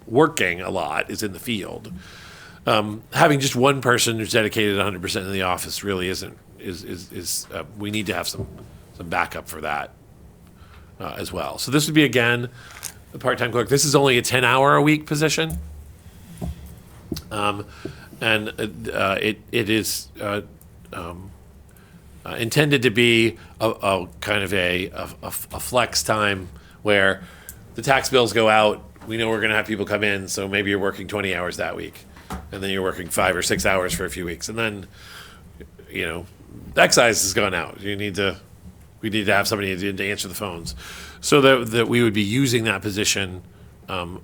working a lot, is in the field. Having just one person who's dedicated 100% in the office really isn't we need to have some backup for that as well. So this would be, again, a part-time clerk. This is only a 10-hour a week position, and it is intended to be a kind of a flex time where the tax bills go out. We know we're going to have people come in, so maybe you're working 20 hours that week, and then you're working 5 or 6 hours for a few weeks, and then the excise has gone out. We need to have somebody to answer the phones, so that we would be using that position kind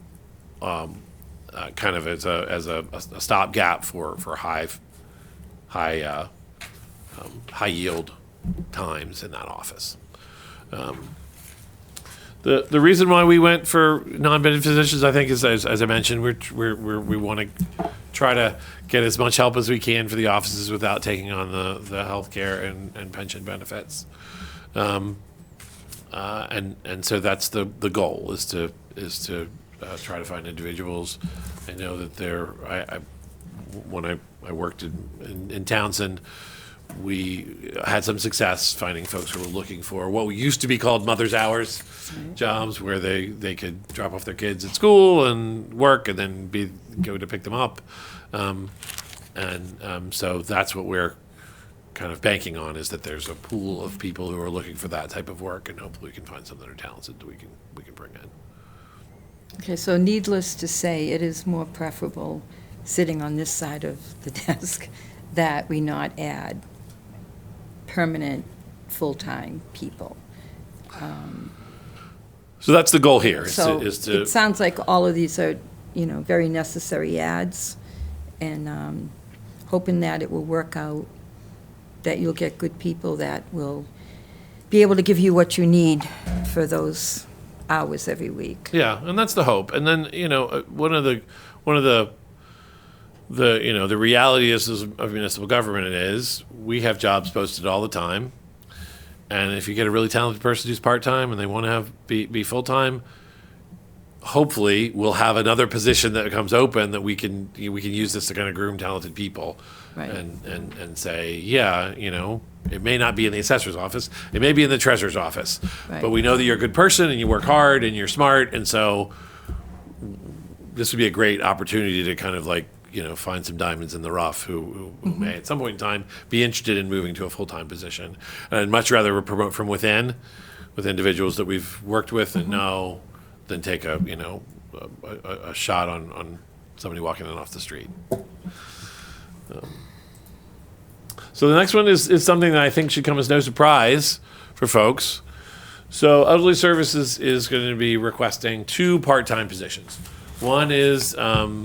of as a stopgap for high yield times in that office. The reason why we went for non-bid physicians, I think, is as I mentioned, we want to try to get as much help as we can for the offices without taking on the health care and pension benefits. And so that's the goal is to try to find individuals. I know that when I worked in Townsend, we had some success finding folks who were looking for what used to be called mother's hours jobs, where they could drop off their kids at school and work and then go to pick them up. So that's what we're kind of banking on, is that there's a pool of people who are looking for that type of work, and hopefully we can find some that are talented that we can bring in. Okay, so needless to say, it is more preferable sitting on this side of the desk that we not add permanent, full-time people. So that's the goal here. So is to it sounds like all of these are, very necessary ads, and hoping that it will work out, that you'll get good people that will be able to give you what you need for those hours every week. Yeah, and that's the hope. And then one of the reality of municipal government is we have jobs posted all the time, and if you get a really talented person who's part-time and they want to be full-time, hopefully we'll have another position that becomes open that we can use this to kind of groom talented people. Right. And say, it may not be in the assessor's office, it may be in the treasurer's office, Right. but we know that you're a good person and you work hard and you're smart, and so this would be a great opportunity to kind of find some diamonds in the rough who may at some point in time be interested in moving to a full-time position. And I'd much rather promote from within with individuals that we've worked with and know than take a shot on somebody walking in off the street. So the next one is something that I think should come as no surprise for folks. So Elderly Services is going to be requesting 2 part-time positions. One is a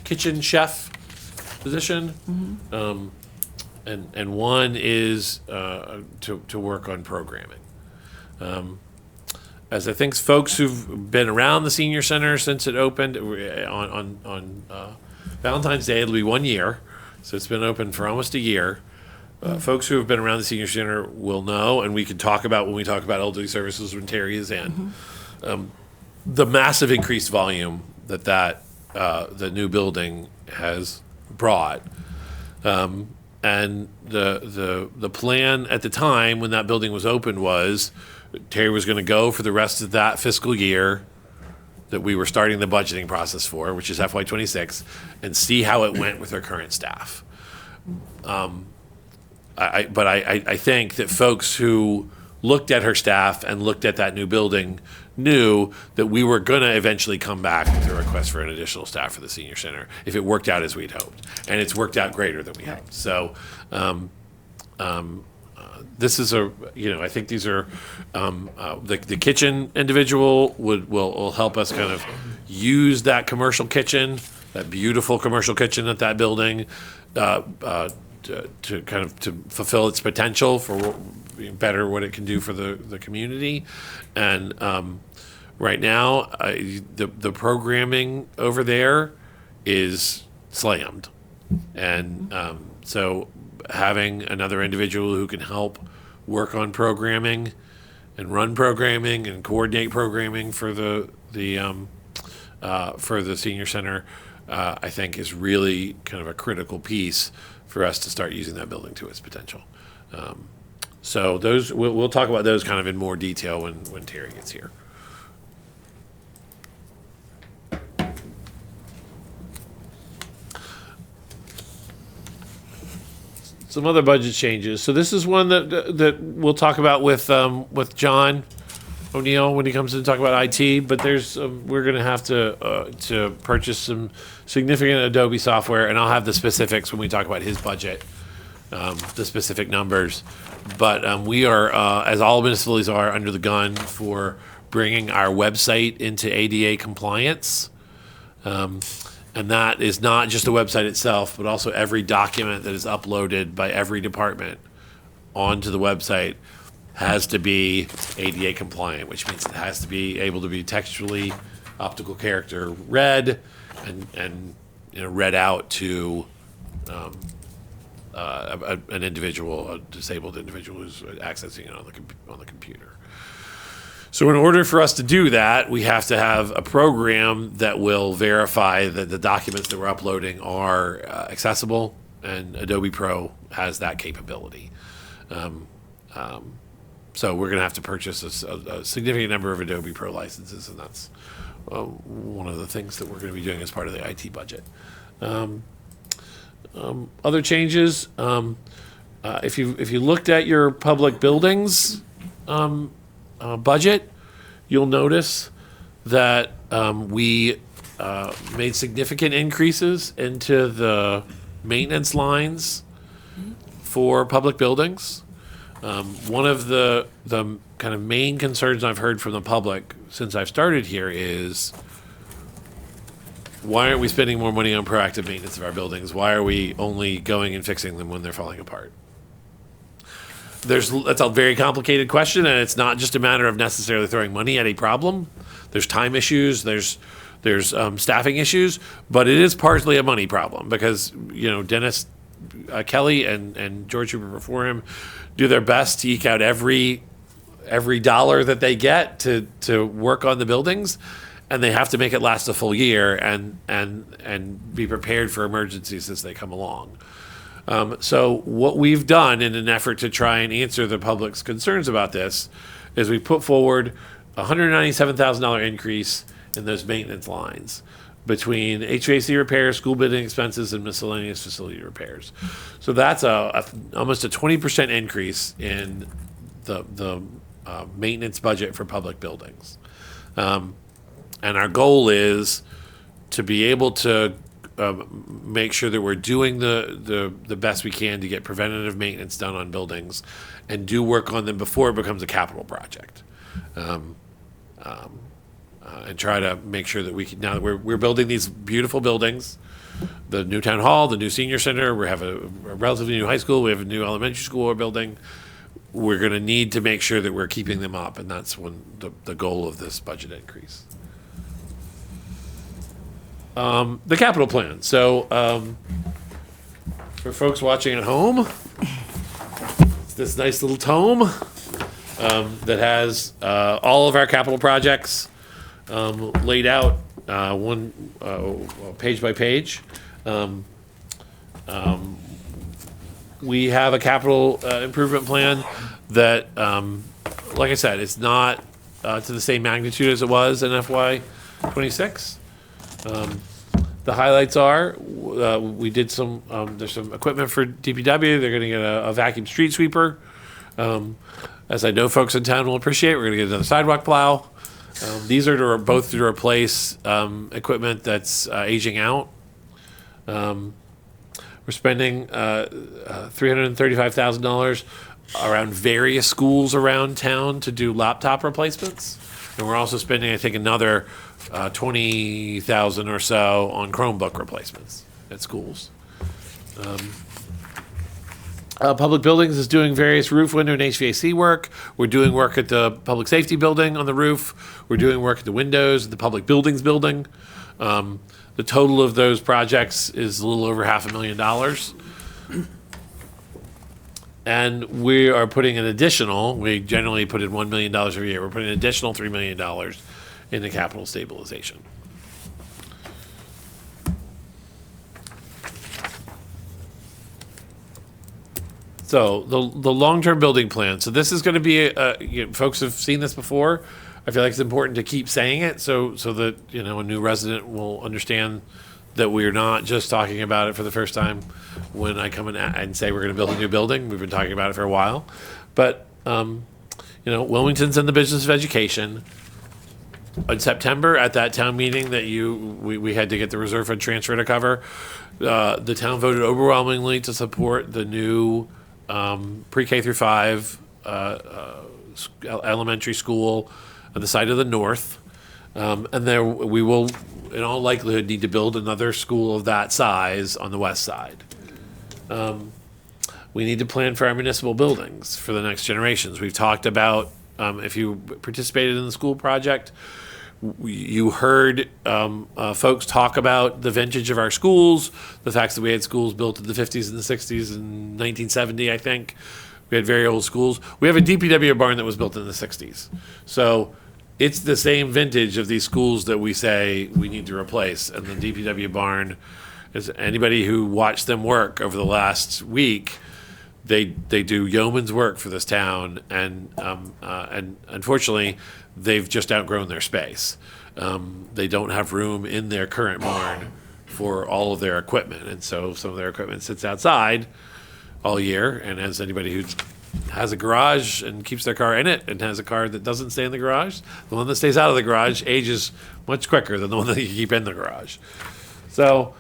kitchen chef position, and one is to work on programming. As I think folks who've been around the senior center since it opened on Valentine's Day, it'll be 1 year, so it's been open for almost a year. folks who have been around the senior center will know, and we can talk about when we talk about elderly services when Terry is in, the massive increased volume that the new building has brought. And the plan at the time when that building was opened was Terry was going to go for the rest of that fiscal year that we were starting the budgeting process for, which is FY26, and see how it went with our current staff. But I think that folks who looked at her staff and looked at that new building knew that we were going to eventually come back with a request for an additional staff for the senior center if it worked out as we'd hoped. And it's worked out greater than we hoped. So this is I think these are, the kitchen individual will help us kind of use that commercial kitchen, that beautiful commercial kitchen at that building, to kind of to fulfill its potential for better what it can do for the community. And right now, the programming over there is slammed. And so having another individual who can help work on programming and run programming and coordinate programming for the senior center, I think is really kind of a critical piece for us to start using that building to its potential. So those we'll talk about those kind of in more detail when Terry gets here. Some other budget changes. So this is one that we'll talk about with John O'Neill when he comes in to talk about IT. But there's we're going to have to purchase some significant Adobe software, and I'll have the specifics when we talk about his budget, the specific numbers. But we are, as all municipalities are, under the gun for bringing our website into ADA compliance. And that is not just the website itself, but also every document that is uploaded by every department onto the website has to be ADA compliant, which means it has to be able to be textually, optical character read, and read out to an individual, a disabled individual who's accessing it on the computer. So in order for us to do that, we have to have a program that will verify that the documents that we're uploading are accessible, and Adobe Pro has that capability. So we're going to have to purchase a significant number of Adobe Pro licenses, and that's one of the things that we're going to be doing as part of the IT budget. Other changes, if you looked at your public buildings budget, you'll notice that we made significant increases into the maintenance lines for public buildings. One of the kind of main concerns I've heard from the public since I've started here is, why aren't we spending more money on proactive maintenance of our buildings? Why are we only going and fixing them when they're falling apart? That's a very complicated question, and it's not just a matter of necessarily throwing money at a problem. There's time issues, there's staffing issues, but it is partly a money problem because Dennis Kelly and George Hooper before him do their best to eke out every dollar that they get to work on the buildings, and they have to make it last a full year and be prepared for emergencies as they come along. So what we've done in an effort to try and answer the public's concerns about this is we put forward a $197,000 increase in those maintenance lines between HVAC repairs, school building expenses, and miscellaneous facility repairs. So that's almost a 20% increase in the maintenance budget for public buildings. And our goal is to be able to make sure that we're doing the best we can to get preventative maintenance done on buildings and do work on them before it becomes a capital project. And try to make sure that we can, now that we're building these beautiful buildings, the new town hall, the new senior center, we have a relatively new high school, we have a new elementary school we're building. We're going to need to make sure that we're keeping them up, and that's the goal of this budget increase. The capital plan. So for folks watching at home, this nice little tome that has all of our capital projects laid out one page by page. We have a capital improvement plan that, like I said, it's not to the same magnitude as it was in FY '26. The highlights are, we did some, there's some equipment for DPW. They're gonna get a vacuum street sweeper. As I know folks in town will appreciate, we're gonna get another sidewalk plow. These are both to replace equipment that's aging out. We're spending $335,000 around various schools around town to do laptop replacements. And we're also spending, I think, another $20,000 or so on Chromebook replacements at schools. Public Buildings is doing various roof, window, and HVAC work. We're doing work at the Public Safety Building on the roof. We're doing work at the windows at the Public Buildings Building. The total of those projects is a little over $500,000. And we are putting an additional, we generally put in $1 million every year. We're putting an additional $3 million into capital stabilization. So the long-term building plan. So this is going to be, folks have seen this before. I feel like it's important to keep saying it so that, a new resident will understand that we're not just talking about it for the first time when I come in and say we're going to build a new building. We've been talking about it for a while. But, Wilmington's in the business of education. In September, at that town meeting that we had to get the reserve fund transfer to cover, the town voted overwhelmingly to support the new pre-K through 5 elementary school on the side of the north. And there we will, in all likelihood, need to build another school of that size on the west side. We need to plan for our municipal buildings for the next generations. We've talked about, if you participated in the school project, you heard folks talk about the vintage of our schools, the fact that we had schools built in the 50s and the 60s and 1970, I think. We had very old schools. We have a DPW barn that was built in the 60s. So it's the same vintage of these schools that we say we need to replace. And the DPW barn, is anybody who watched them work over the last week, they do yeoman's work for this town, and unfortunately, they've just outgrown their space. They don't have room in their current barn for all of their equipment, and so some of their equipment sits outside all year. And as anybody who has a garage and keeps their car in it and has a car that doesn't stay in the garage, the one that stays out of the garage ages much quicker than the one that you keep in the garage. So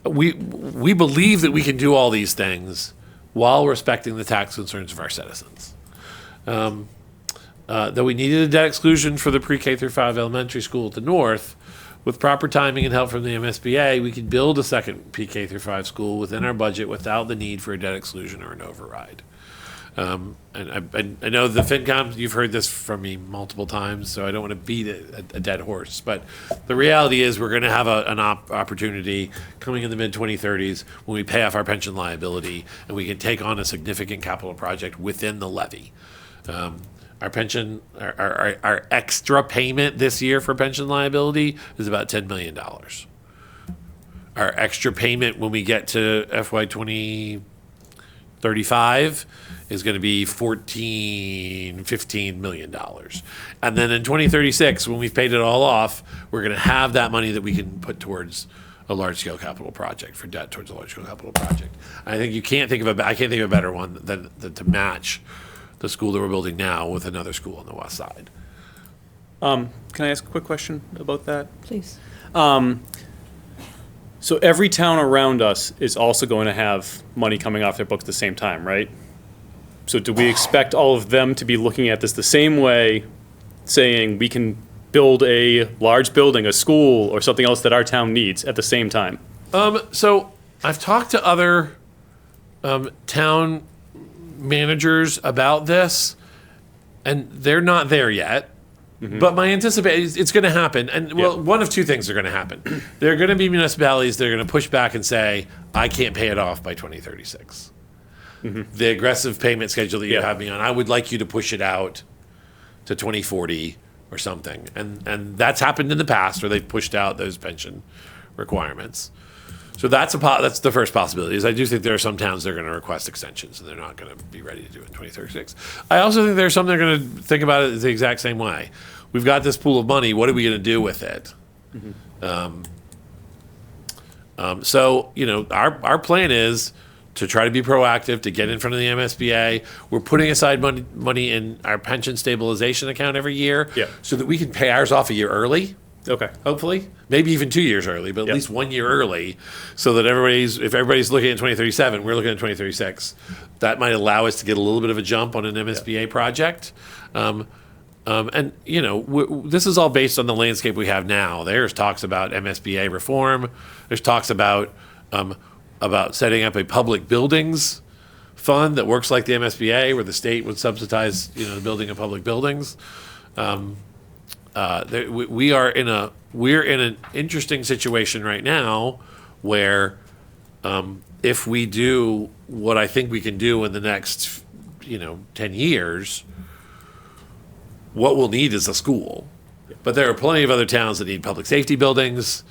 we believe that we can do all these things while respecting the tax concerns of our citizens. That we needed a debt exclusion for the pre-K through 5 elementary school at the north. With proper timing and help from the MSBA, we could build a second pre-K through 5 school within our budget without the need for a debt exclusion or an override. And I know the FinCom, you've heard this from me multiple times, so I don't want to beat a dead horse. But the reality is we're going to have an opportunity coming in the mid-2030s when we pay off our pension liability and we can take on a significant capital project within the levy. Our pension, our extra payment this year for pension liability is about $10 million. Our extra payment when we get to FY 2035 is going to be $15 million. And then in 2036, when we've paid it all off, we're going to have that money that we can put towards a large-scale capital project, for debt towards a large-scale capital project. I think I can't think of a better one than to match the school that we're building now with another school on the west side. Can I ask a quick question about that? Please. So every town around us is also going to have money coming off their books at the same time, right? So do we expect all of them to be looking at this the same way, saying we can build a large building, a school, or something else that our town needs at the same time? So I've talked to other town managers about this, and they're not there yet. Mm-hmm. But my anticipation, it's going to happen. And one of two things are going to happen. There are going to be municipalities that are going to push back and say, I can't pay it off by 2036. the aggressive payment schedule that you Yeah. have me on. I would like you to push it out to 2040 or something. And that's happened in the past where they've pushed out those pension requirements. So that's the first possibility. Is I do think there are some towns that are going to request extensions and they're not going to be ready to do it in 2036. I also think there are some that are going to think about it the exact same way. We've got this pool of money. What are we going to do with it? So our plan is to try to be proactive, to get in front of the MSBA. We're putting aside money in our pension stabilization account every year, Yeah. so that we can pay ours off a year early. Okay. Hopefully, maybe even 2 years early, but at Yep. least 1 year early, so that if everybody's looking at 2037, we're looking at 2036. That might allow us to get a little bit of a jump on an MSBA project. This is all based on the landscape we have now. There's talks about MSBA reform. There's talks about setting up a public buildings fund that works like the MSBA, where the state would subsidize the building of public buildings. We're in an interesting situation right now where if we do what I think we can do in the next 10 years, what we'll need is a school. But there are plenty of other towns that need public safety buildings.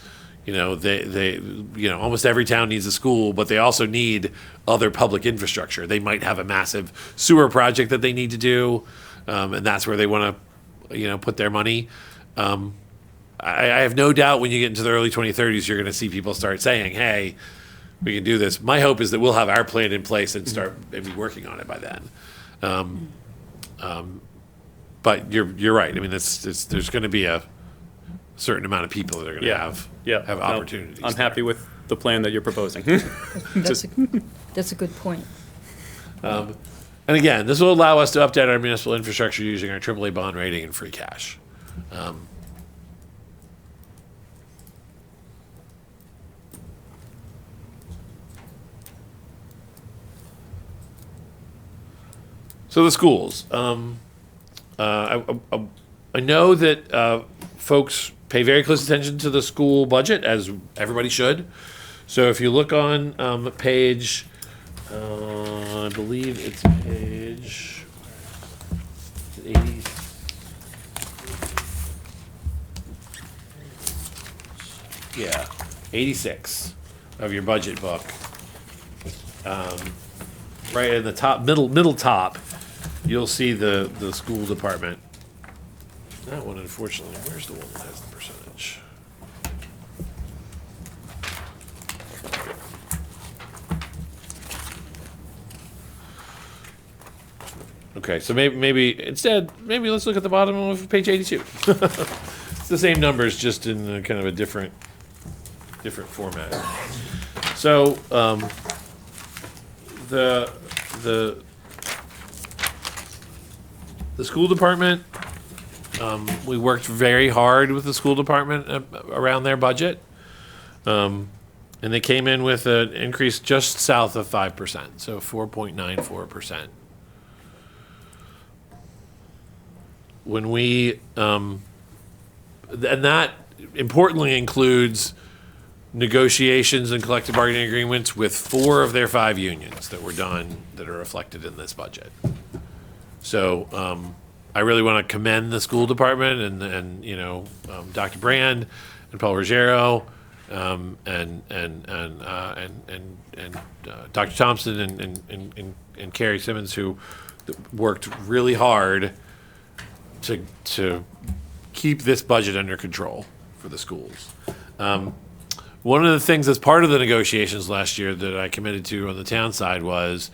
Almost every town needs a school, but they also need other public infrastructure. They might have a massive sewer project that they need to do, and that's where they want to put their money. I have no doubt when you get into the early 2030s, you're going to see people start saying, hey, we can do this. My hope is that we'll have our plan in place and start maybe working on it by then. But you're right. I mean, there's going to be a certain amount of people that are going to have No, opportunities. I'm happy with the plan that you're proposing. That's a good point. And again, this will allow us to update our municipal infrastructure using our AAA bond rating and free cash. So the schools. I know that folks pay very close attention to the school budget, as everybody should. So if you look on page, I believe it's page 80. Yeah, 86 of your budget book. Right in the top, middle top, you'll see the school department. That one, unfortunately, where's the one that has the percentage? Okay, so maybe instead, let's look at the bottom of page 82. It's the same numbers, just in kind of a different format. So the school department, we worked very hard with the school department around their budget, and they came in with an increase just south of 5%, so 4.94%. When we and that importantly includes negotiations and collective bargaining agreements with 4 of their 5 unions that were done that are reflected in this budget. So I really want to commend the school department and Dr. Brand and Paul Ruggiero and Dr. Thompson and Carrie Simmons, who worked really hard to keep this budget under control for the schools. One of the things as part of the negotiations last year that I committed to on the town side was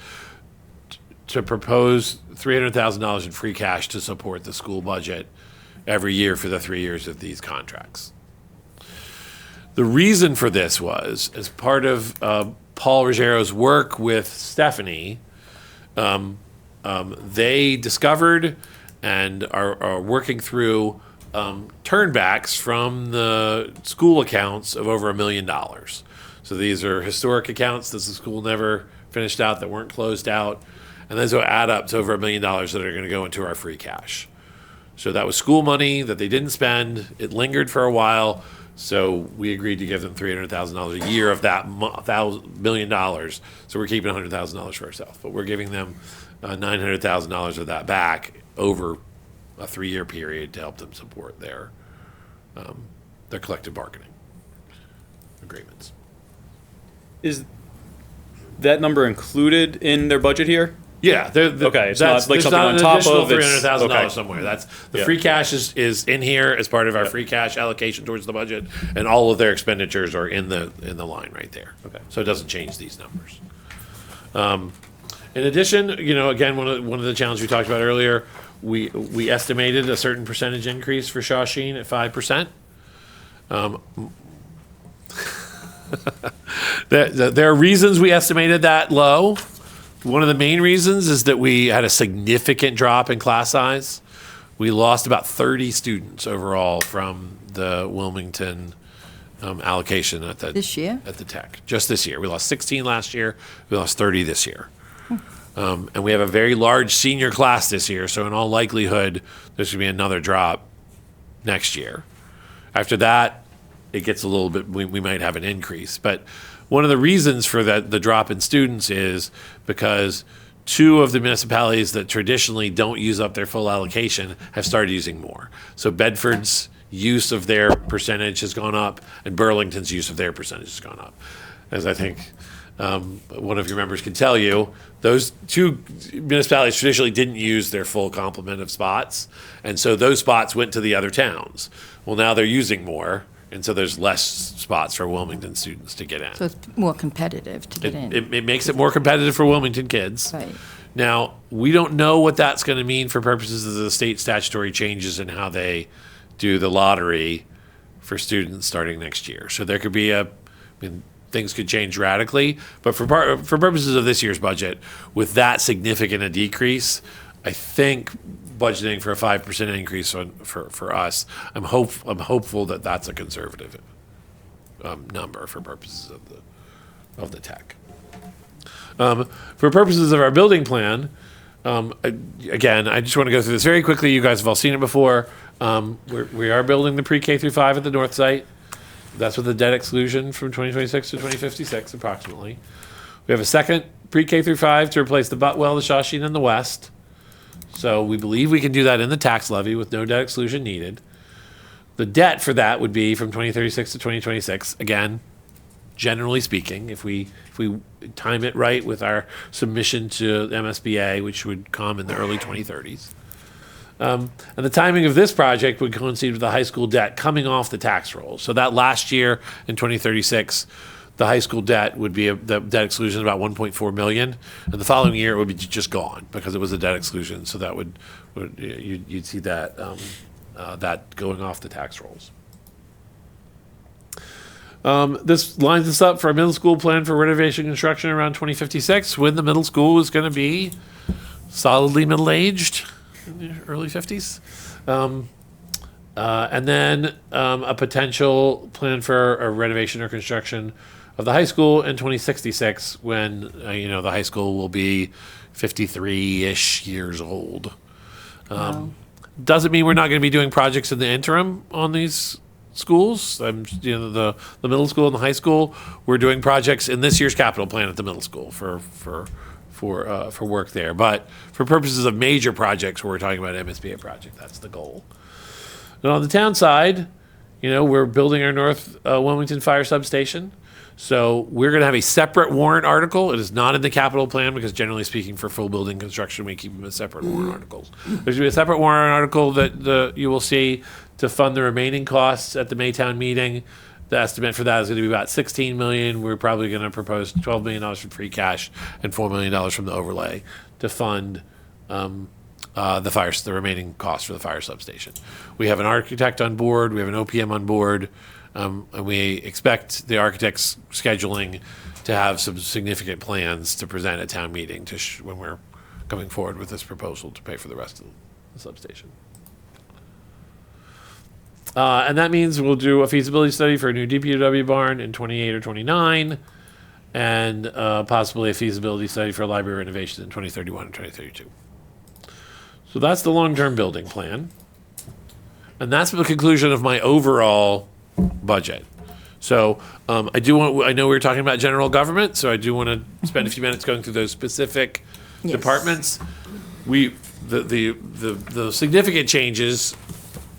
to propose $300,000 in free cash to support the school budget every year for the 3 years of these contracts. The reason for this was, as part of Paul Ruggiero's work with Stephanie, they discovered and are working through turnbacks from the school accounts of over $1 million. So these are historic accounts that the school never finished out, that weren't closed out, and those will add up to over $1 million that are going to go into our free cash. So that was school money that they didn't spend. It lingered for a while. So we agreed to give them $300,000 a year of that $1 million. So we're keeping $100,000 for ourselves, but we're giving them $900,000 of that back over a 3-year period to help them support their collective bargaining agreements. Is that number included in their budget here? Yeah. Okay, it's not like something on top of, it's- $300,000 okay. somewhere. That's the Yeah. free cash is in here as part of our free cash allocation towards the budget, and all of their expenditures are in the line right there. Okay. So it doesn't change these numbers. In addition, again, one of the challenges we talked about earlier, we estimated a certain percentage increase for Shawsheen at 5%. There are reasons we estimated that low. One of the main reasons is that we had a significant drop in class size. We lost about 30 students overall from the Wilmington allocation at the This year? at the tech. Just this year, we lost 16 last year. We lost 30 this year, and we have a very large senior class this year. So in all likelihood, there should be another drop next year. After that, it gets a little bit. We might have an increase, but one of the reasons for the drop in students is because 2 of the municipalities that traditionally don't use up their full allocation have started using more. So Bedford's use of their percentage has gone up, and Burlington's use of their percentage has gone up. As I think one of your members can tell you, those 2 municipalities traditionally didn't use their full complement of spots, and so those spots went to the other towns. Well, now they're using more, and so there's less spots for Wilmington students to get in. So it's more competitive to get in. It makes it more competitive for Wilmington kids. Right. Now, we don't know what that's going to mean for purposes of the state statutory changes in how they do the lottery for students starting next year. So there could be things could change radically, but for purposes of this year's budget, with that significant a decrease, I think budgeting for a 5% increase for us, I'm hopeful that that's a conservative number for purposes of the tech. For purposes of our building plan, again, I just want to go through this very quickly. You guys have all seen it before. We are building the pre-K through 5 at the north site. That's with the debt exclusion from 2026 to 2056, approximately. We have a second pre-K through 5 to replace the Butwell, the Shawsheen, and the West. So we believe we can do that in the tax levy with no debt exclusion needed. The debt for that would be from 2036 to 2026. Again, generally speaking, if we time it right with our submission to MSBA, which would come in the early 2030s. And the timing of this project would coincide with the high school debt coming off the tax rolls. So that last year in 2036, the high school debt would be the debt exclusion about 1.4 million, and the following year it would be just gone because it was a debt exclusion. So that you'd see that that going off the tax rolls. This lines us up for a middle school plan for renovation construction around 2056, when the middle school is going to be solidly middle-aged, in the early 50s. And then a potential plan for a renovation or construction of the high school in 2066, when the high school will be 53-ish years old. Doesn't mean we're not going to be doing projects in the interim on these schools. The middle school and the high school, we're doing projects in this year's capital plan at the middle school for work there. But for purposes of major projects, where we're talking about MSBA project, that's the goal. And on the town side, we're building our North Wilmington Fire Substation. So we're going to have a separate warrant article. It is not in the capital plan because, generally speaking, for full building construction, we keep them as separate warrant articles. There's going to be a separate warrant article that you will see to fund the remaining costs at the Maytown meeting. The estimate for that is going to be about $16 million. We're probably going to propose $12 million from free cash and $4 million from the overlay to fund the remaining costs for the fire substation. We have an architect on board. We have an OPM on board. And we expect the architect's scheduling to have some significant plans to present at town meeting when we're coming forward with this proposal to pay for the rest of the substation. And that means we'll do a feasibility study for a new DPW barn in 28 or 29, and possibly a feasibility study for a library renovation in 2031 and 2032. So that's the long-term building plan. And that's the conclusion of my overall budget. So I know we were talking about general government, so I do want to spend a few minutes going through those specific Yes. departments. The significant changes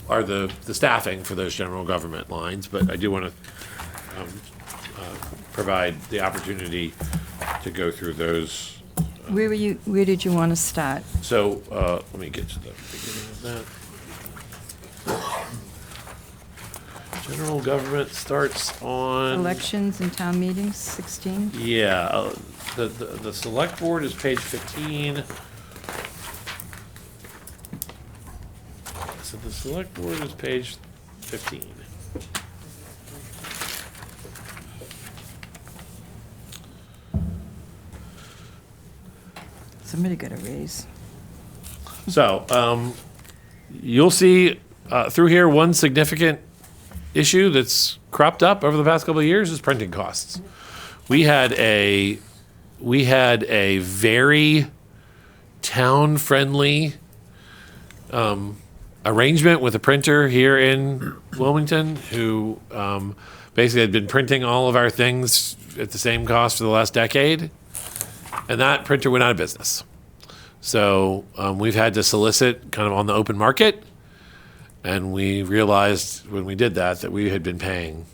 are the staffing for those general government lines, but I do want to provide the opportunity to go through those. Where did you want to start? So let me get to the beginning of that. General government starts on. Elections and town meetings, 16? Yeah, the select board is page 15. So the select board is page 15. Somebody got a raise. So you'll see through here one significant issue that's cropped up over the past couple of years is printing costs. We had a very town-friendly arrangement with a printer here in Wilmington who basically had been printing all of our things at the same cost for the last decade, and that printer went out of business. So we've had to solicit kind of on the open market, and we realized when we did that we had been paying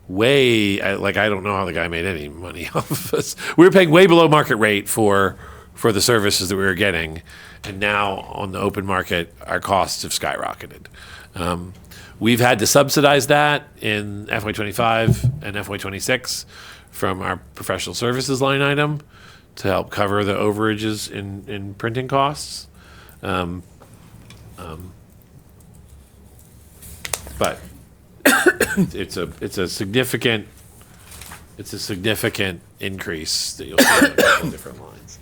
I don't know how the guy made any money off of us. We were paying way below market rate for the services that we were getting, and now on the open market, our costs have skyrocketed. We've had to subsidize that in FY25 and FY26 from our professional services line item to help cover the overages in printing costs. But it's a significant increase that you'll see on a couple of different lines.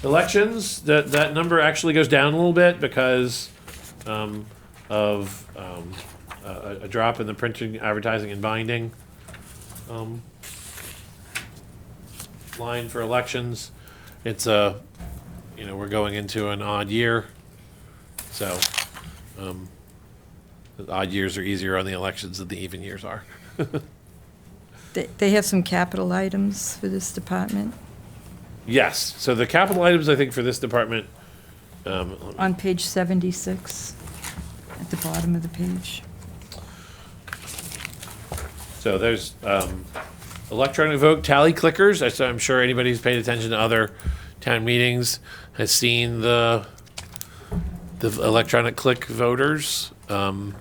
Elections, that number actually goes down a little bit because of a drop in the printing, advertising, and binding line for elections. It's we're going into an odd year, so the odd years are easier on the elections than the even years are. They have some capital items for this department Yes, so the capital items, I think, for this department, on page 76, at the bottom of the page. so there's electronic vote tally clickers. I'm sure anybody who's paid attention to other town meetings has seen the electronic click voters. Beth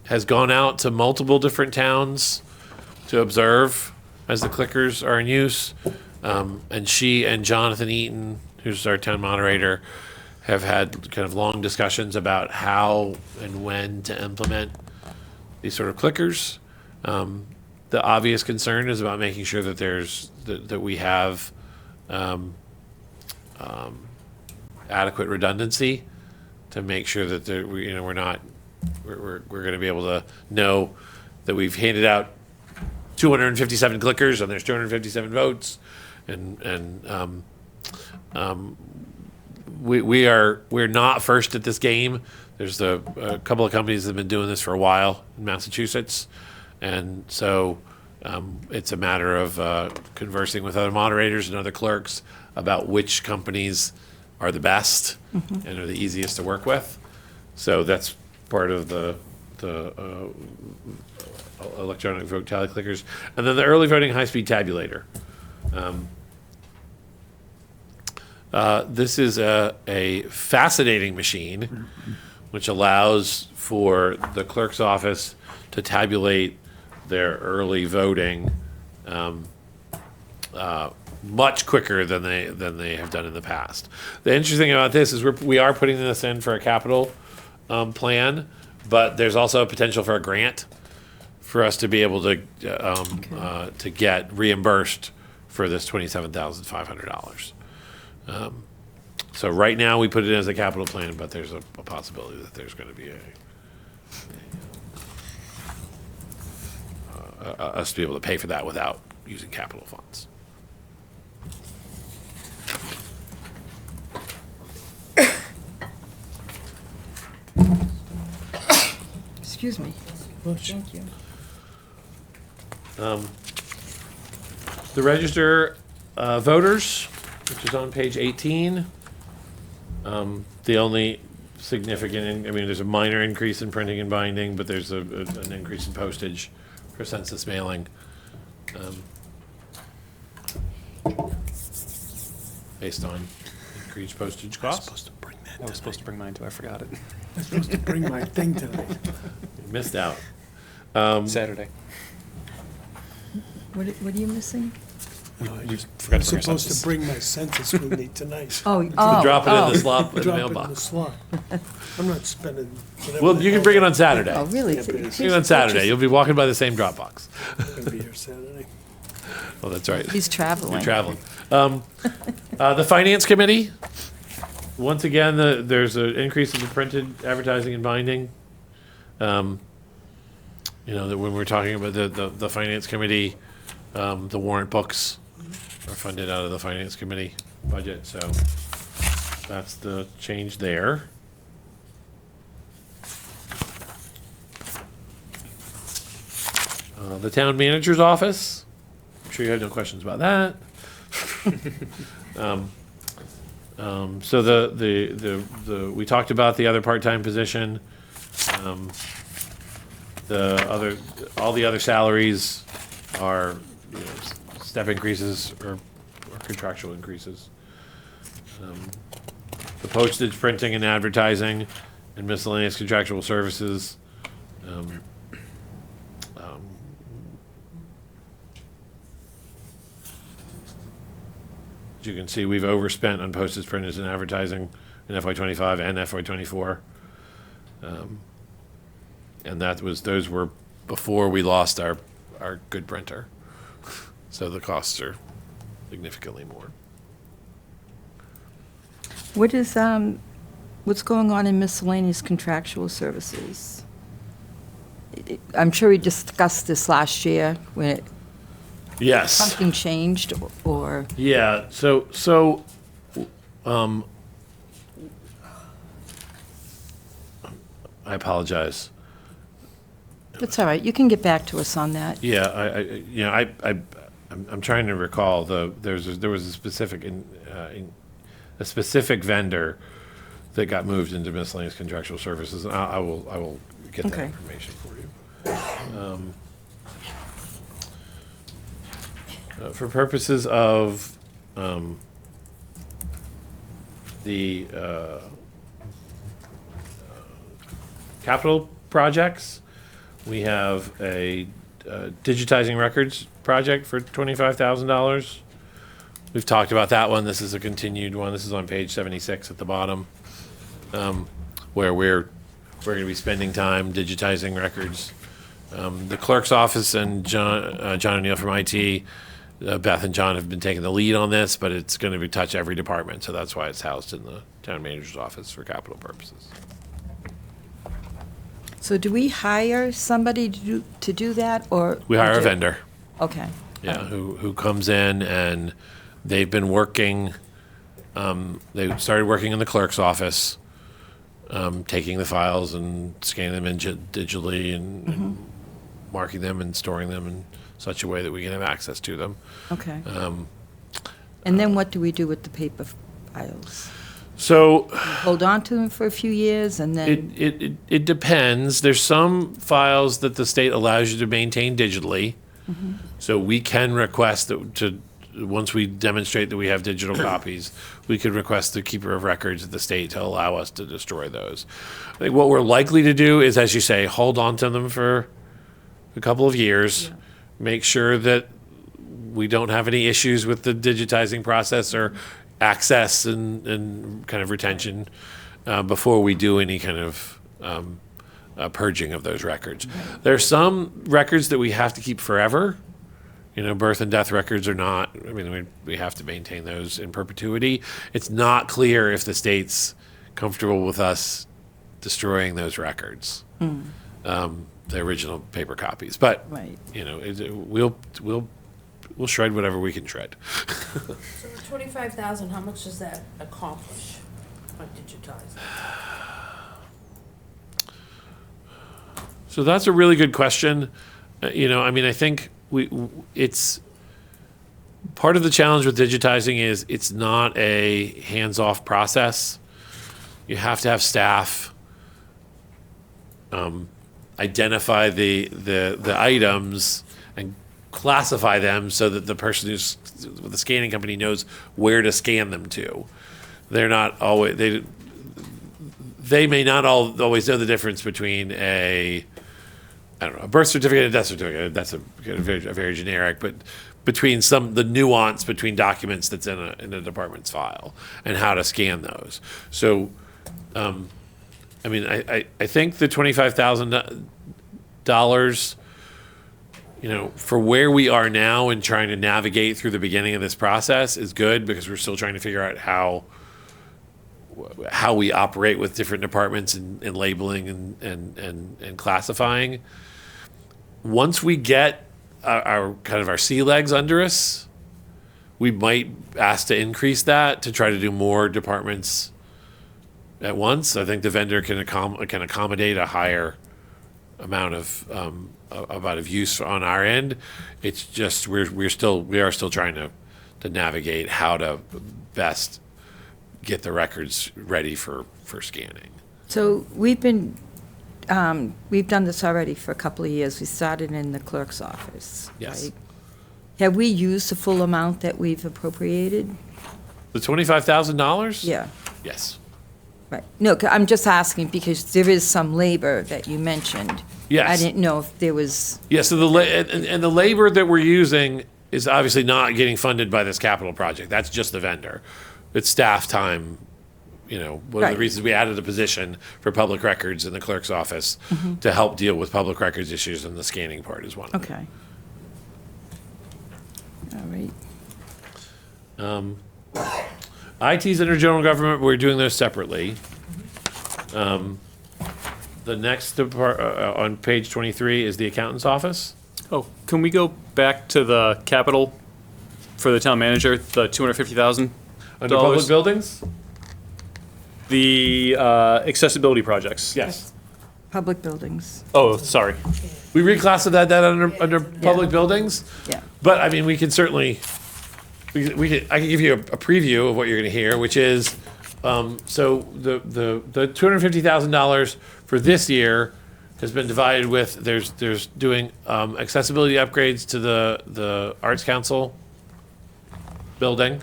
has gone out to multiple different towns to observe as the clickers are in use. And she and Jonathan Eaton, who's our town moderator, have had kind of long discussions about how and when to implement these sort of clickers. The obvious concern is about making sure that that we have adequate redundancy to make sure that we're going to be able to know that we've handed out 257 clickers and there's 257 votes, and we're not first at this game. There's a couple of companies that have been doing this for a while in Massachusetts, and so it's a matter of conversing with other moderators and other clerks about which companies are the best and are the easiest to work with. So that's part of the electronic vote tally clickers. And then the early voting high-speed tabulator. This is a fascinating machine which allows for the clerk's office to tabulate their early voting much quicker than they have done in the past. The interesting thing about this is we are putting this in for a capital plan, but there's also a potential for a grant for us to be able to get reimbursed for this $27,500. So right now we put it as a capital plan, but there's a possibility that there's going to be us to be able to pay for that without using capital funds. Excuse me. Thank you. The register voters, which is on page 18. The only significant, there's a minor increase in printing and binding, but there's an increase in postage for census mailing. Based on increased postage costs. I was supposed to bring mine too, I forgot it. I'm supposed to bring my thing tonight. You missed out. Saturday. What are you missing? No, I just- forgot I'm to bring our supposed census. to bring my census with me tonight. Oh, Drop it in the slot in the Drop it in the mailbox. slot. I'm not spending whatever. Well, the you can hell bring it on I'm Saturday. Oh, really? Yeah, but it's- Bring it on Saturday. You'll be walking by the same Dropbox. gonna be here Saturday. Oh, that's right. He's traveling. You're traveling. The Finance Committee, once again, there's an increase in the printed advertising and binding. That when we're talking about the Finance Committee, the warrant books are funded out of the Finance Committee budget, so that's the change there. The Town Manager's Office, I'm sure you had no questions about that. So we talked about the other part-time position. All the other salaries are, step increases or contractual increases. The postage, printing, and advertising, and miscellaneous contractual services. As you can see, we've overspent on postage, printers, and advertising in FY25 and FY24. And those were before we lost our good printer. So the costs are significantly more. What's going on in miscellaneous contractual services? I'm sure we discussed this last year when Yes. something changed or, Yeah, I apologize. that's all right, you can get back to us on that. Yeah, I'm trying to recall there was a specific a specific vendor that got moved into miscellaneous contractual services. And I will get that Okay. information for you. For purposes of the capital projects, we have a digitizing records project for $25,000. We've talked about that one. This is a continued one. This is on page 76 at the bottom, where we're going to be spending time digitizing records. The clerk's office and John O'Neill from IT, Beth and John have been taking the lead on this, but it's going to touch every department, so that's why it's housed in the town manager's office for capital purposes. So do we hire somebody to do that, or? We hire a vendor. Okay. Yeah, who comes in, and they've been working, they started working in the clerk's office, taking the files and scanning them in digitally and marking them and storing them in such a way that we can have access to them. Okay. And then what do we do with the paper files? So Hold on to them for a few years and then? it depends. There's some files that the state allows you to maintain digitally. So we can request that once we demonstrate that we have digital copies, we could request the keeper of records at the state to allow us to destroy those. I think what we're likely to do is, as you say, hold on to them for a couple of years, make sure that we don't have any issues with the digitizing process or access and kind of retention before we do any kind of purging of those records. There are some records that we have to keep forever. Birth and death records are not, we have to maintain those in perpetuity. It's not clear if the state's comfortable with us destroying those records, the original paper copies. But, Right. we'll shred whatever we can shred. So the 25,000, how much does that accomplish on digitizing? So that's a really good question. I think it's part of the challenge with digitizing is it's not a hands-off process. You have to have staff identify the items and classify them so that the person who's the scanning company knows where to scan them to. They're not always they may not always know the difference between a birth certificate and a death certificate. That's a very generic, but between the nuance between documents that's in a department's file and how to scan those. So, I think the $25,000, for where we are now and trying to navigate through the beginning of this process is good because we're still trying to figure out how we operate with different departments and labeling and classifying. Once we get our sea legs under us, we might ask to increase that to try to do more departments at once. I think the vendor can accommodate a higher amount of use on our end. It's just we are still trying to navigate how to best get the records ready for scanning. So we've done this already for a couple of years. We started in the clerk's office. Yes. Right? Have we used the full amount that we've appropriated? The $25,000? Yeah, Yes. right. No, I'm just asking because there is some labor that you mentioned. Yes. I didn't know if there was, Yeah, so the labor that we're using is obviously not getting funded by this capital project. That's just the vendor. It's staff time. One of the Right. reasons we added a position for public records in the clerk's office to help deal with public records issues, and the scanning part is one of them. okay. All right. IT's under general government, we're doing those separately. The next on page 23 is the accountant's office. Oh, can we go back to the capital for the town manager, the $250,000? Under public buildings? The accessibility projects. Yes. Public buildings, Oh, sorry. We reclassified that under public buildings, yeah. but I mean, we can certainly, I can give you a preview of what you're gonna hear, which is, so the $250,000 for this year has been divided with, there's doing accessibility upgrades to the Arts Council building.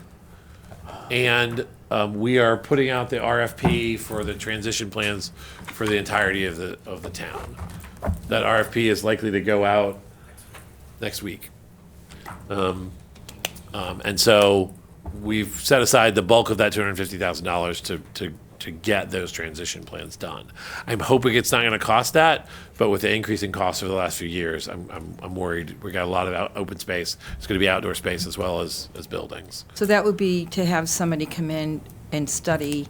And we are putting out the RFP for the transition plans for the entirety of the town. That RFP is likely to go out next week. And so we've set aside the bulk of that $250,000 to get those transition plans done. I'm hoping it's not going to cost that, but with the increasing costs over the last few years, I'm worried. We got a lot of open space. It's going to be outdoor space as well as buildings. So that would be to have somebody come in and study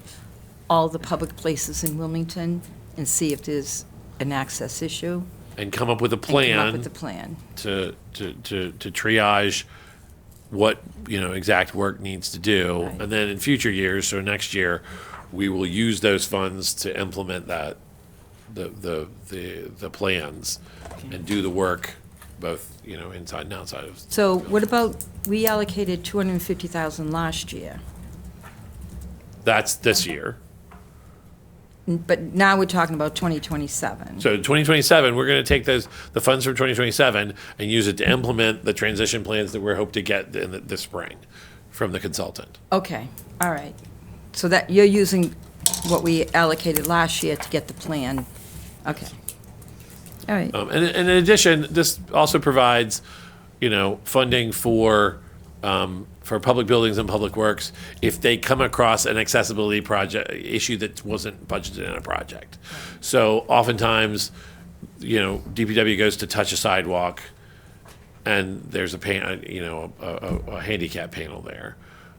all the public places in Wilmington and see if there's an access issue. And come up with a And come up plan with a plan. to triage what exact work needs to do, Right. and then in future years, so next year, we will use those funds to implement that the plans and do the work both inside and outside of. So what about, we allocated $250,000 last year, That's this year. but now we're talking about 2027. So 2027, we're going to take the funds from 2027 and use it to implement the transition plans that we're hope to get in the spring from the consultant. Okay, all right. So that, you're using what we allocated last year to get the plan. Okay. All right. And in addition, this also provides, funding for public buildings and public works if they come across an accessibility project issue that wasn't budgeted in a project. So oftentimes, DPW goes to touch a sidewalk, and there's a handicap panel there.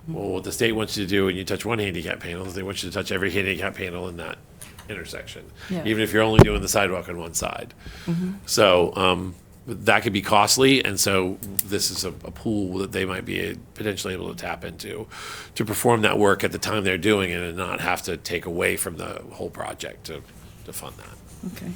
Well, what the state wants you to do when you touch one handicap panel is they want you to touch every handicap panel in that intersection, Yeah. even if you're only doing the sidewalk on one side. So that could be costly, and so this is a pool that they might be potentially able to tap into to perform that work at the time they're doing it and not have to take away from the whole project to fund that. Okay.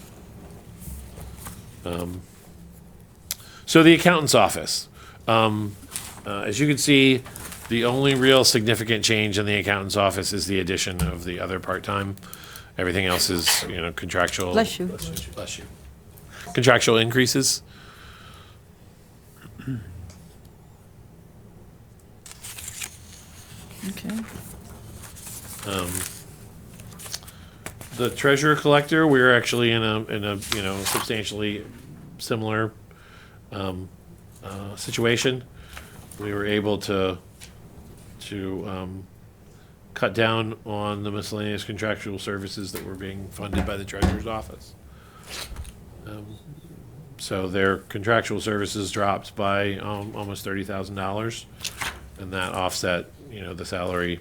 So the accountant's office. As you can see, the only real significant change in the accountant's office is the addition of the other part-time. Everything else is, contractual. Bless you. Bless you. Contractual increases. Okay. The treasurer collector, we're actually in a substantially similar situation. We were able to cut down on the miscellaneous contractual services that were being funded by the treasurer's office. So their contractual services dropped by almost $30,000, and that offset, the salary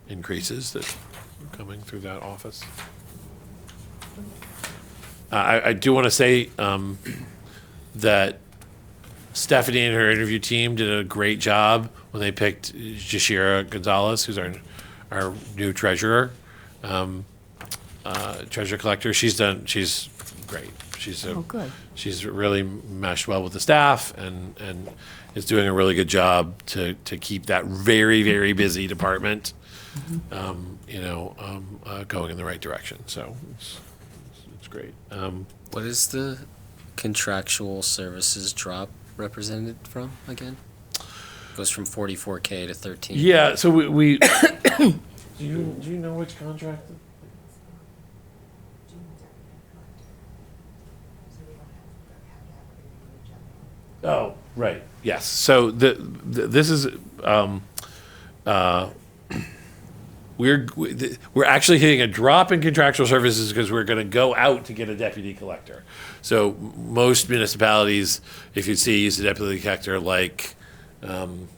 increases that are coming through that office. I do want to say that Stephanie and her interview team did a great job when they picked Jashira Gonzalez, who's our new treasurer, treasurer collector. She's great. Good. She's really meshed well with the staff and is doing a really good job to keep that very, very busy department, going in the right direction. So it's great. What is the contractual services drop represented from again? Goes from 44K to 13. Yeah. So we do you know which contract? Oh, right. Yes. So this is we're actually hitting a drop in contractual services because we're going to go out to get a deputy collector. So most municipalities, if you see, use a deputy collector. Like, who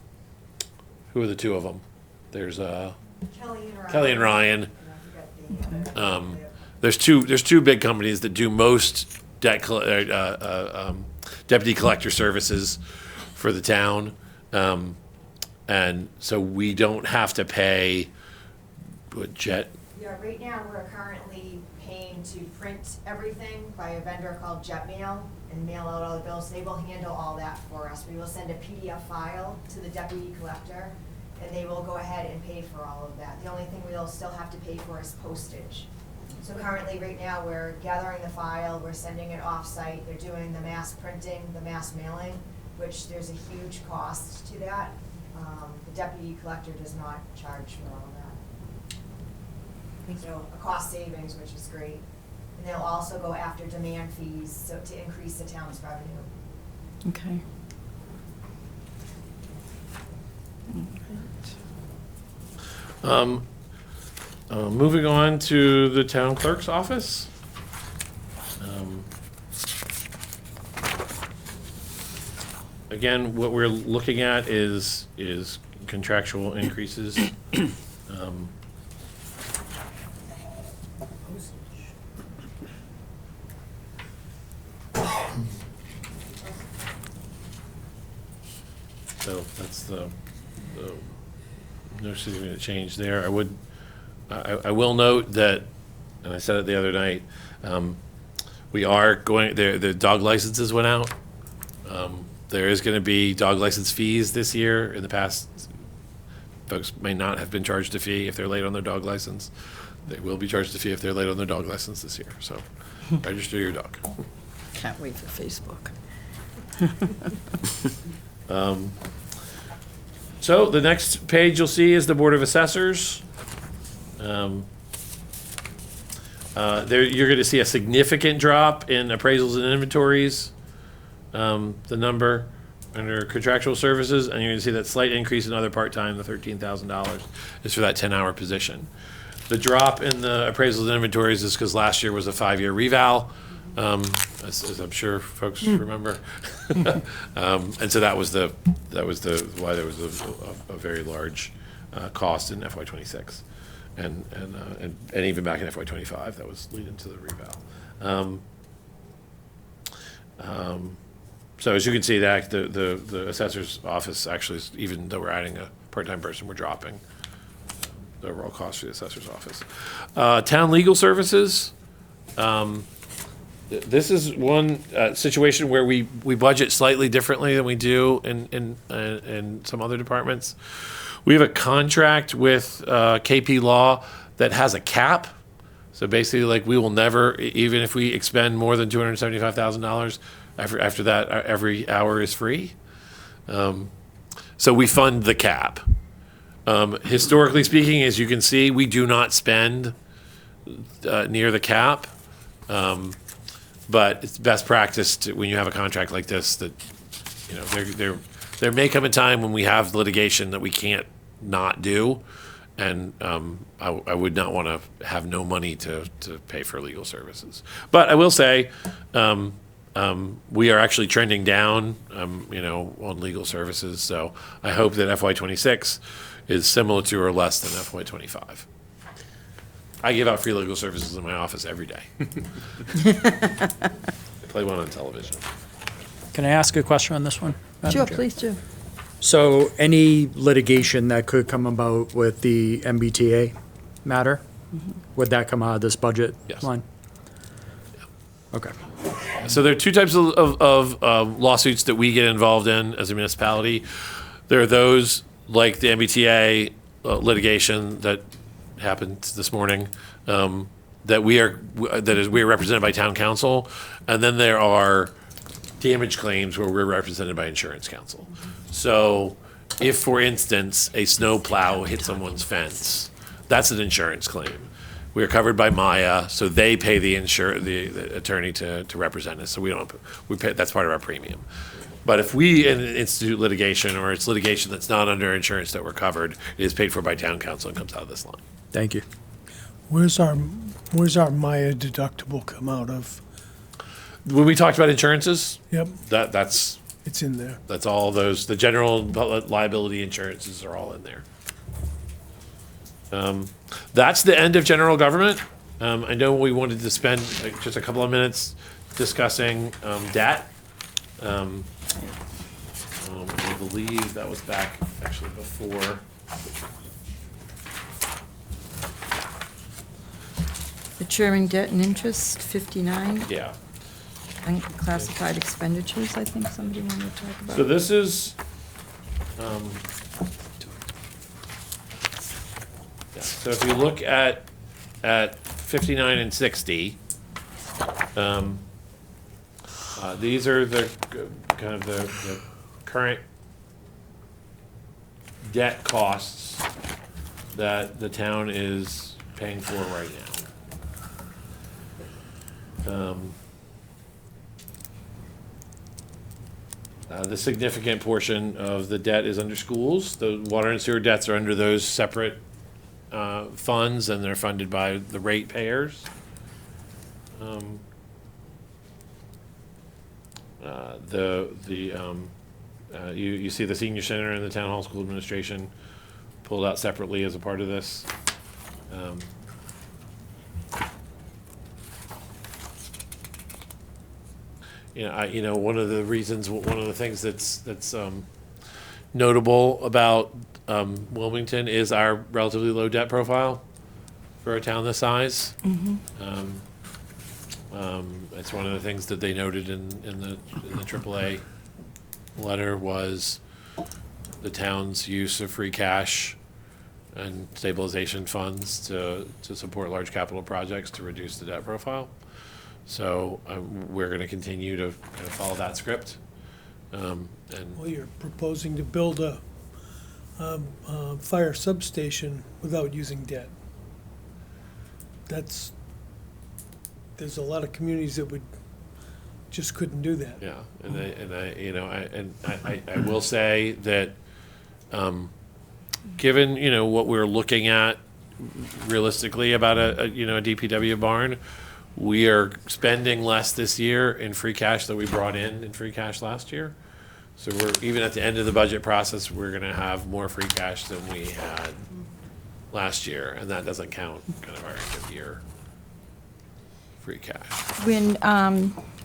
are the two of them? There's Kelly and Ryan. There's two big companies that do most deputy collector services for the town, and so we don't have to pay. What, Jet? Yeah, right now, we're currently paying to print everything by a vendor called JetMail and mail out all the bills. They will handle all that for us. We will send a PDF file to the deputy collector, and they will go ahead and pay for all of that. The only thing we'll still have to pay for is postage. So currently, right now, we're gathering the file, we're sending it off-site, they're doing the mass printing, the mass mailing, which there's a huge cost to that. The deputy collector does not charge for all of that. So a cost savings, which is great. And they'll also go after demand fees, so to increase the town's revenue. Okay. Moving on to the town clerk's office. Again, what we're looking at is contractual increases. So that's the no significant change there. I will note that, and I said it the other night, we are going, the dog licenses went out. There is going to be dog license fees this year. In the past, folks may not have been charged a fee if they're late on their dog license. They will be charged a fee if they're late on their dog license this year. So register your dog. Can't wait for Facebook. So the next page you'll see is the Board of Assessors. There, you're going to see a significant drop in appraisals and inventories. The number under contractual services, and you're going to see that slight increase in other part-time. The $13,000 is for that 10-hour position. The drop in the appraisals and inventories is because last year was a 5-year reval, as I'm sure folks remember. And so that was why there was a very large cost in FY26, and even back in FY25 that was leading to the reval. So as you can see, that the assessor's office actually, even though we're adding a part-time person, we're dropping the overall cost for the assessor's office. Town legal services. this is one situation where we budget slightly differently than we do in some other departments. We have a contract with KP Law that has a cap. So basically, like, we will never, even if we expend more than $275,000, after that, every hour is free. So we fund the cap. Historically speaking, as you can see, we do not spend near the cap. But it's best practice to, when you have a contract like this, that, you know, there may come a time when we have litigation that we can't not do. And I would not want to have no money to pay for legal services. But I will say, we are actually trending down, you know, on legal services. So I hope that FY26 is similar to or less than FY25. I give out free legal services in my office every day. I play one on television. Can I ask a question on this one? Madam Sure, Chair? please do. So any litigation that could come about with the MBTA matter, would that come out of this budget Yes. line? Okay. So there are two types of lawsuits that we get involved in as a municipality. There are those like the MBTA litigation that happened this morning, that we are represented by town council, and then there are damage claims where we're represented by insurance counsel. So if, for instance, a snow plow hit someone's fence, that's an insurance claim. We are covered by Maya, so they pay the attorney to represent us. So we pay, that's part of our premium. But if we institute litigation, or it's litigation that's not under insurance that we're covered, it is paid for by town council and comes out of this line. Thank you. Where's our Maya deductible come out of? When we talked about insurances, Yep, that's it's in there. all those, the general liability insurances are all in there. That's the end of general government. I know we wanted to spend just a couple of minutes discussing debt. I believe that was back actually before. Maturing debt and interest, 59. Yeah. Unclassified expenditures, I think somebody wanted to talk about. So this is, yeah, so if you look at 59 and 60, these are the kind of the current debt costs that the town is paying for right now. The significant portion of the debt is under schools. The water and sewer debts are under those separate funds, and they're funded by the ratepayers. You see the senior center and the town hall school administration pulled out separately as a part of this. One of the things that's notable about Wilmington is our relatively low debt profile for a town this size. It's one of the things that they noted in the AAA letter was the town's use of free cash and stabilization funds to support large capital projects to reduce the debt profile. So we're going to continue to kind of follow that script. Well, you're proposing to build a fire substation without using debt. There's a lot of communities that just couldn't do that. Yeah, I will say that, given what we're looking at realistically about a DPW barn, we are spending less this year in free cash that we brought in free cash last year. So we're, even at the end of the budget process, we're gonna have more free cash than we had last year, and that doesn't count kind of our end of year free cash. When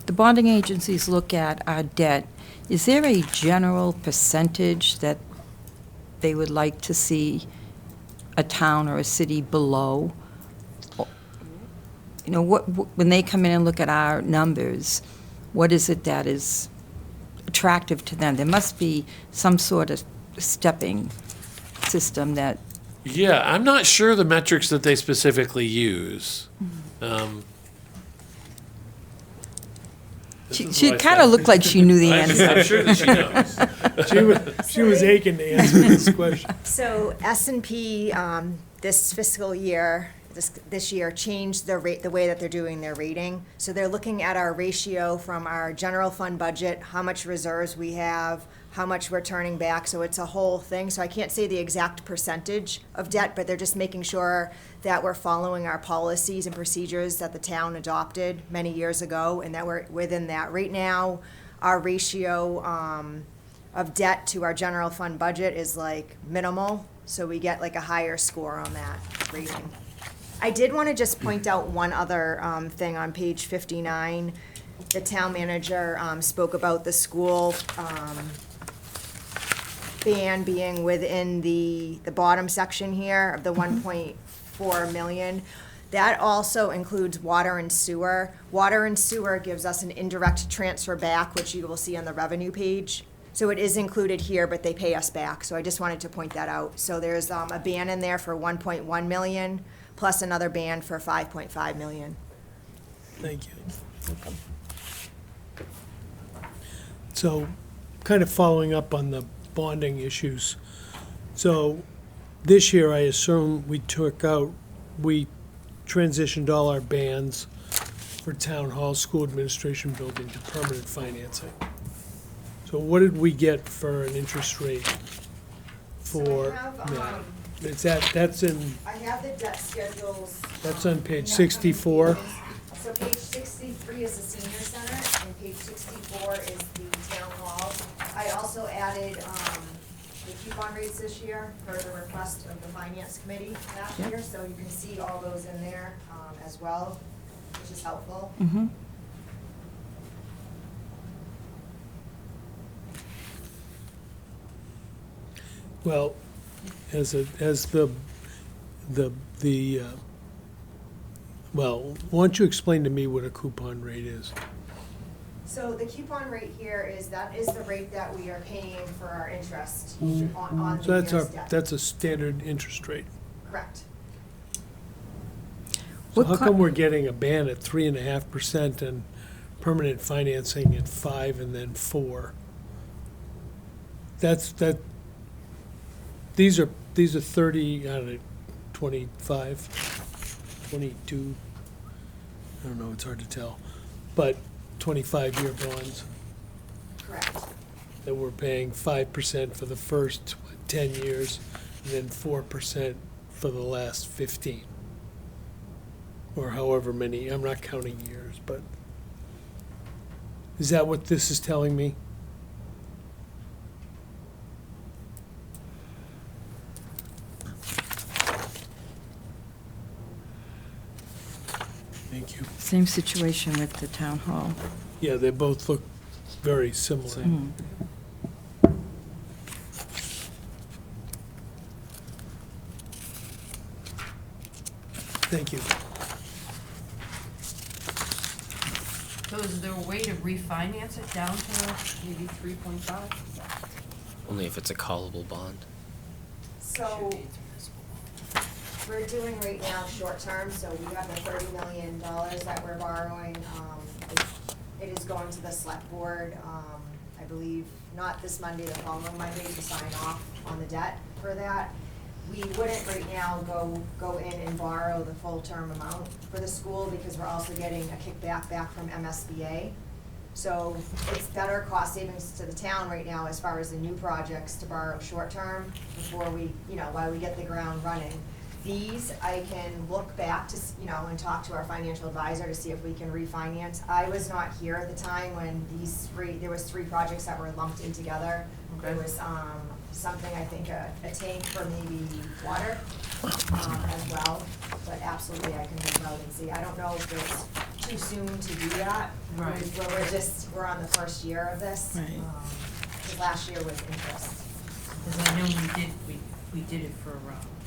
the bonding agencies look at our debt, is there a general percentage that they would like to see a town or a city below? you know, when they come in and look at our numbers, what is it that is attractive to them? There must be some sort of stepping system that, Yeah, I'm not sure the metrics that they specifically use. This is she what I kind of said. looked like she knew the answer. I'm sure that she knows. She was aching to answer this question. So S&P, this fiscal year, this year changed the way that they're doing their rating. So they're looking at our ratio from our general fund budget, how much reserves we have, how much we're turning back, so it's a whole thing. So I can't say the exact percentage of debt, but they're just making sure that we're following our policies and procedures that the town adopted many years ago, and that we're within that. Right now, our ratio of debt to our general fund budget is like minimal, so we get like a higher score on that rating. I did want to just point out one other thing on page 59. The town manager spoke about the school band being within the bottom section here of the 1.4 million. That also includes water and sewer. Water and sewer gives us an indirect transfer back, which you will see on the revenue page. So it is included here, but they pay us back. So I just wanted to point that out. So there's a band in there for 1.1 million, plus another band for 5.5 million. Thank you. So, kind of following up on the bonding issues. So, this year, I assume we transitioned all our bands for town hall, school administration building to permanent financing. So what did we get for an interest rate for that? That's in, I have the debt schedules. that's on page 64. So page 63 is the senior center, and page 64 is the town hall. I also added the coupon rates this year per the request of the finance committee last year, so you can see all those in there as well, which is helpful. Mhm. Well, well, why don't you explain to me what a coupon rate is? So the coupon rate here is the rate that we are paying for our interest on So the year's debt. that's a standard interest rate. Correct. So What how co- come we're getting a band at 3.5% and permanent financing at 5 and then 4? These are 30, I don't know, 25, 22, I don't know, it's hard to tell, but 25-year bonds Correct. that we're paying 5% for the first 10 years and then 4% for the last 15. Or however many, I'm not counting years, but is that what this is telling me? Thank you. Same situation with the town hall. Yeah, they both look very similar. Mm. Thank you. So is there a way to refinance it down to maybe 3.5? Only if it's a callable bond. So we're doing right now short-term, so we have the $30 million that we're borrowing. It is going to the select board, I believe, not this Monday, the following Monday, to sign off on the debt for that. We wouldn't right now go in and borrow the full term amount for the school because we're also getting a kickback back from MSBA. So it's better cost savings to the town right now as far as the new projects to borrow short-term before we, while we get the ground running. These, I can look back to, and talk to our financial advisor to see if we can refinance. I was not here at the time when there was 3 projects that were lumped in together. There was something, I think, a tank for maybe water as well, but absolutely I can look out and see. I don't know if it's too soon to do that. Right. We're on the first year of this. Right. 'Cause last year was interest. Because I know we did it for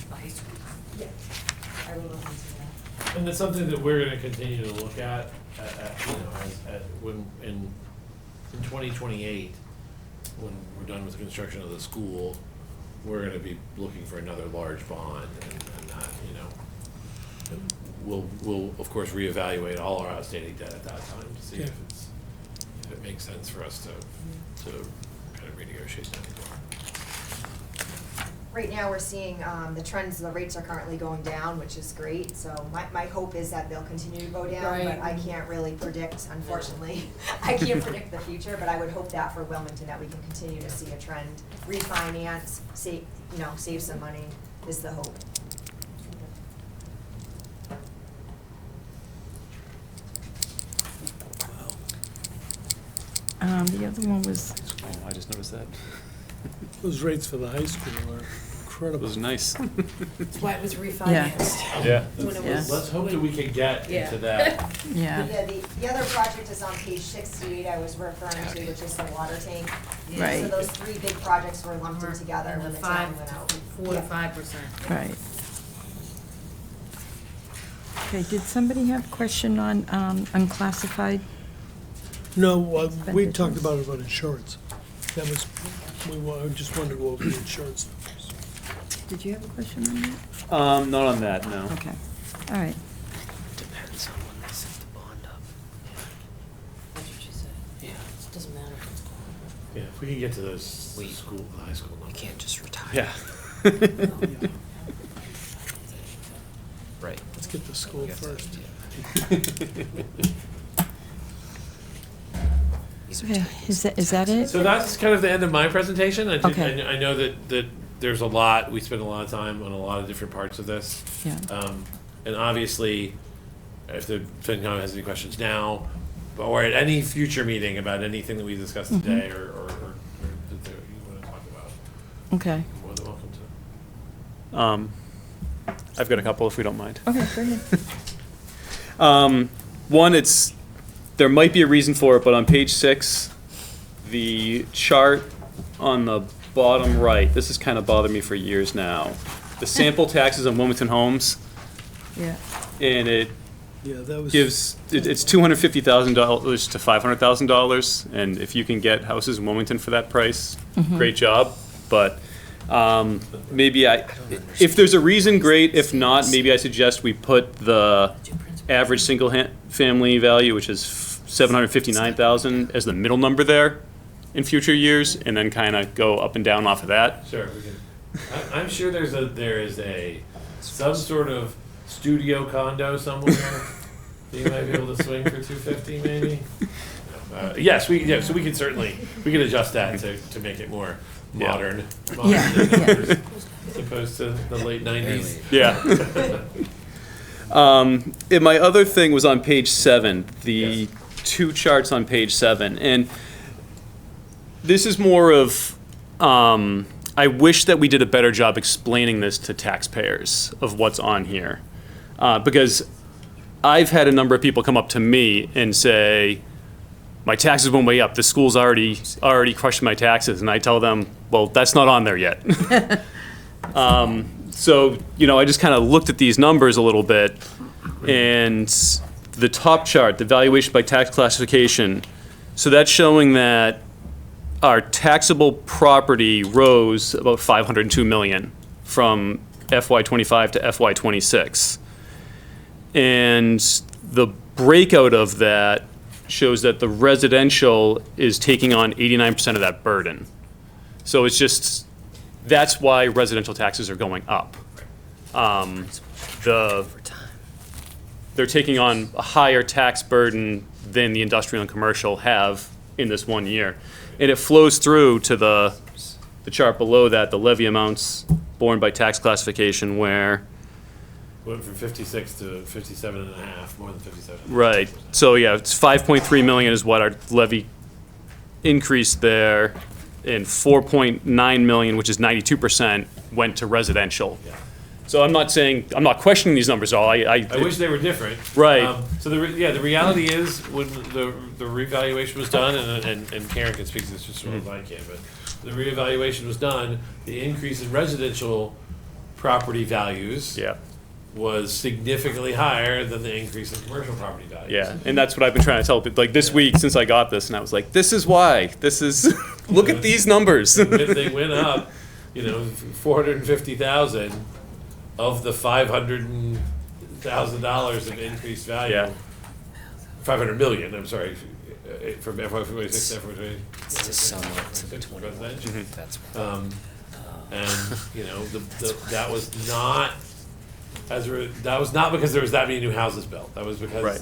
the high school. Yeah, I will look into that. And it's something that we're gonna continue to look at, you know, when, in 2028, when we're done with the construction of the school, we're gonna be looking for another large bond, and that, you know, and we'll of course reevaluate all our outstanding debt at that time to see if it makes sense for us to kind of renegotiate that anymore. Right now, we're seeing the trends, the rates are currently going down, which is great. So my hope is that they'll continue to go down, but I can't really predict, unfortunately. I can't predict the future, but I would hope that for Wilmington, that we can continue to see a trend. Refinance, save some money is the hope. The other one was, Oh, I just noticed that. Those rates for the high school are It incredible. was nice. That's why it was refinanced. Yeah. When it Yeah. was. Let's hope that we can get Yeah. into that. yeah, The other project is on page 68 I was referring to, which is the water tank. Right. So those three big projects were lumped in together And when the the town went out. 4 to 5%. right. Okay, did somebody have a question on unclassified? No, we talked about insurance. That was, I just wondered what was the insurance numbers. Did you have a question on that? Not on that, no. Okay, all right. Depends on when they set the bond up. That's what she said. Yeah. It doesn't matter if it's gone. Yeah, if we can get to those Wait. the high school You numbers. can't just retire. Yeah. Right. Let's get to school We got that, first. yeah. These are Okay, tiny. is that it? So that's kind of the end of my presentation. Okay. I know that there's a lot, we spend a lot of time on a lot of different parts of this. Yeah. And obviously, if the FinCom has any questions now, or at any future meeting about anything that we discussed today, or that you want to talk about, Okay, you're more than welcome to. I've got a couple if we don't mind. okay, go ahead. One, there might be a reason for it, but on page 6, the chart on the bottom right, this has kind of bothered me for years now. The sample taxes on Wilmington homes, Yeah, and it Yeah, that was. it's $250,000 to $500,000, and if you can get houses in Wilmington for that price, great job. But maybe if there's a reason, great. If not, maybe I suggest we put the average single-family value, which is $759,000, as the middle number there in future years, and then kind of go up and down off of that. Sure, we can. I'm sure there is some sort of studio condo somewhere that you might be able to swing for 250 maybe. Yes, so we can certainly adjust that to make it more modern. Yeah, As opposed to the late 90s. Yeah. And my other thing was on page 7, the two charts on page 7. And this is more of, I wish that we did a better job explaining this to taxpayers of what's on here. Because I've had a number of people come up to me and say, my taxes went way up, the school's already crushed my taxes. And I tell them, well, that's not on there yet. So, I just kind of looked at these numbers a little bit, and the top chart, the valuation by tax classification, so that's showing that our taxable property rose about $502 million from FY25 to FY26. And the breakout of that shows that the residential is taking on 89% of that burden. So it's just, that's why residential taxes are going up. They're taking on a higher tax burden than the industrial and commercial have in this 1 year. And it flows through to the chart below that, the levy amounts borne by tax classification, where, Went from 56 to 57 and a half, more than 57. right, so yeah, it's 5.3 million is what our levy increased there, and 4.9 million, which is 92%, went to residential. Yeah. So I'm not questioning these numbers at all. I wish they were different. Right. So the reality is, when the revaluation was done, and Karen can speak to this just as well as I can, but the reevaluation was done, the increase in residential property values Yeah. was significantly higher than the increase in commercial property values. Yeah, and that's what I've been trying to tell people, like this week since I got this, and I was like, this is why, this is, look at these numbers. They went up, 450,000 of the $500,000 of increased value. Yeah. 500 million, I'm sorry, from FY 26 to FY 20. To sum up to the 21. That's That was not that was not because there was that many new houses built. That was because Right.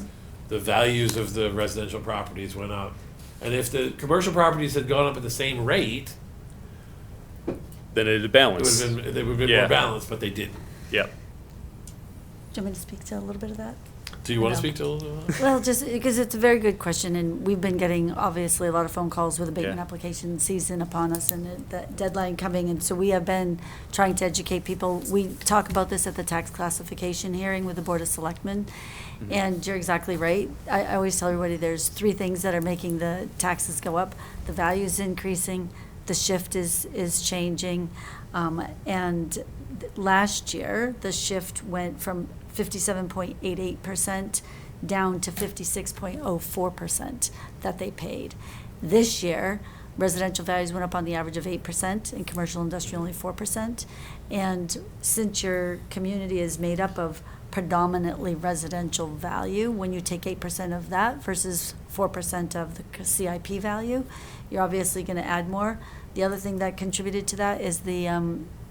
the values of the residential properties went up. And if the commercial properties had gone up at the same rate, Then it'd they would balance. have been Yeah. more balanced, but they didn't. Yep. Do you want me to speak to a little bit of that? Do you want to No. speak to a little bit? About Well, just because it's a very good question, and we've been getting, obviously, a lot of phone calls with abatement Yeah. application season upon us and the deadline coming, and so we have been trying to educate people. We talk about this at the tax classification hearing with the Board of Selectmen, and you're exactly right. I always tell everybody there's three things that are making the taxes go up. The value's increasing, the shift is changing, and last year, the shift went from 57.88% down to 56.04% that they paid. This year, residential values went up on the average of 8% and commercial industrial only 4%. And since your community is made up of predominantly residential value, when you take 8% of that versus 4% of the CIP value, you're obviously going to add more. The other thing that contributed to that is the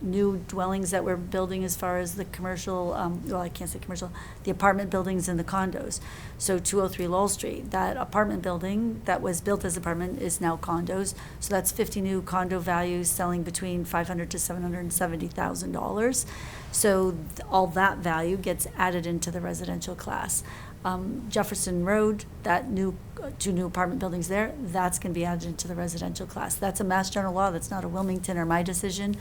new dwellings that we're building as far as the commercial, well, I can't say commercial, the apartment buildings and the condos. So 203 Lowell Street, that apartment building that was built as apartment is now condos. So that's 50 new condo values selling between $500,000 to $770,000. So all that value gets added into the residential class. Jefferson Road, that two new apartment buildings there, that's going to be added into the residential class. That's a Mass General law, that's not a Wilmington or my decision.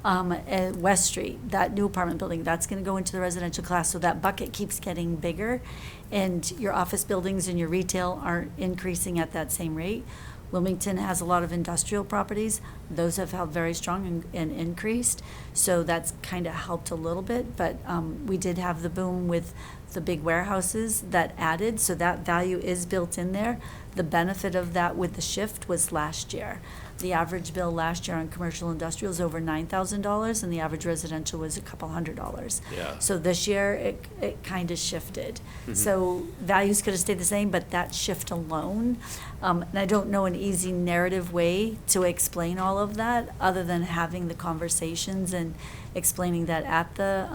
At West Street, that new apartment building, that's going to go into the residential class, so that bucket keeps getting bigger, and your office buildings and your retail aren't increasing at that same rate. Wilmington has a lot of industrial properties. Those have held very strong and increased, so that's kind of helped a little bit, but we did have the boom with the big warehouses that added, so that value is built in there. The benefit of that with the shift was last year. The average bill last year on commercial industrial is over $9,000, and the average residential was a couple $100. Yeah. So this year, it kind of shifted. So values could have stayed the same, but that shift alone, and I don't know an easy narrative way to explain all of that, other than having the conversations and explaining that at the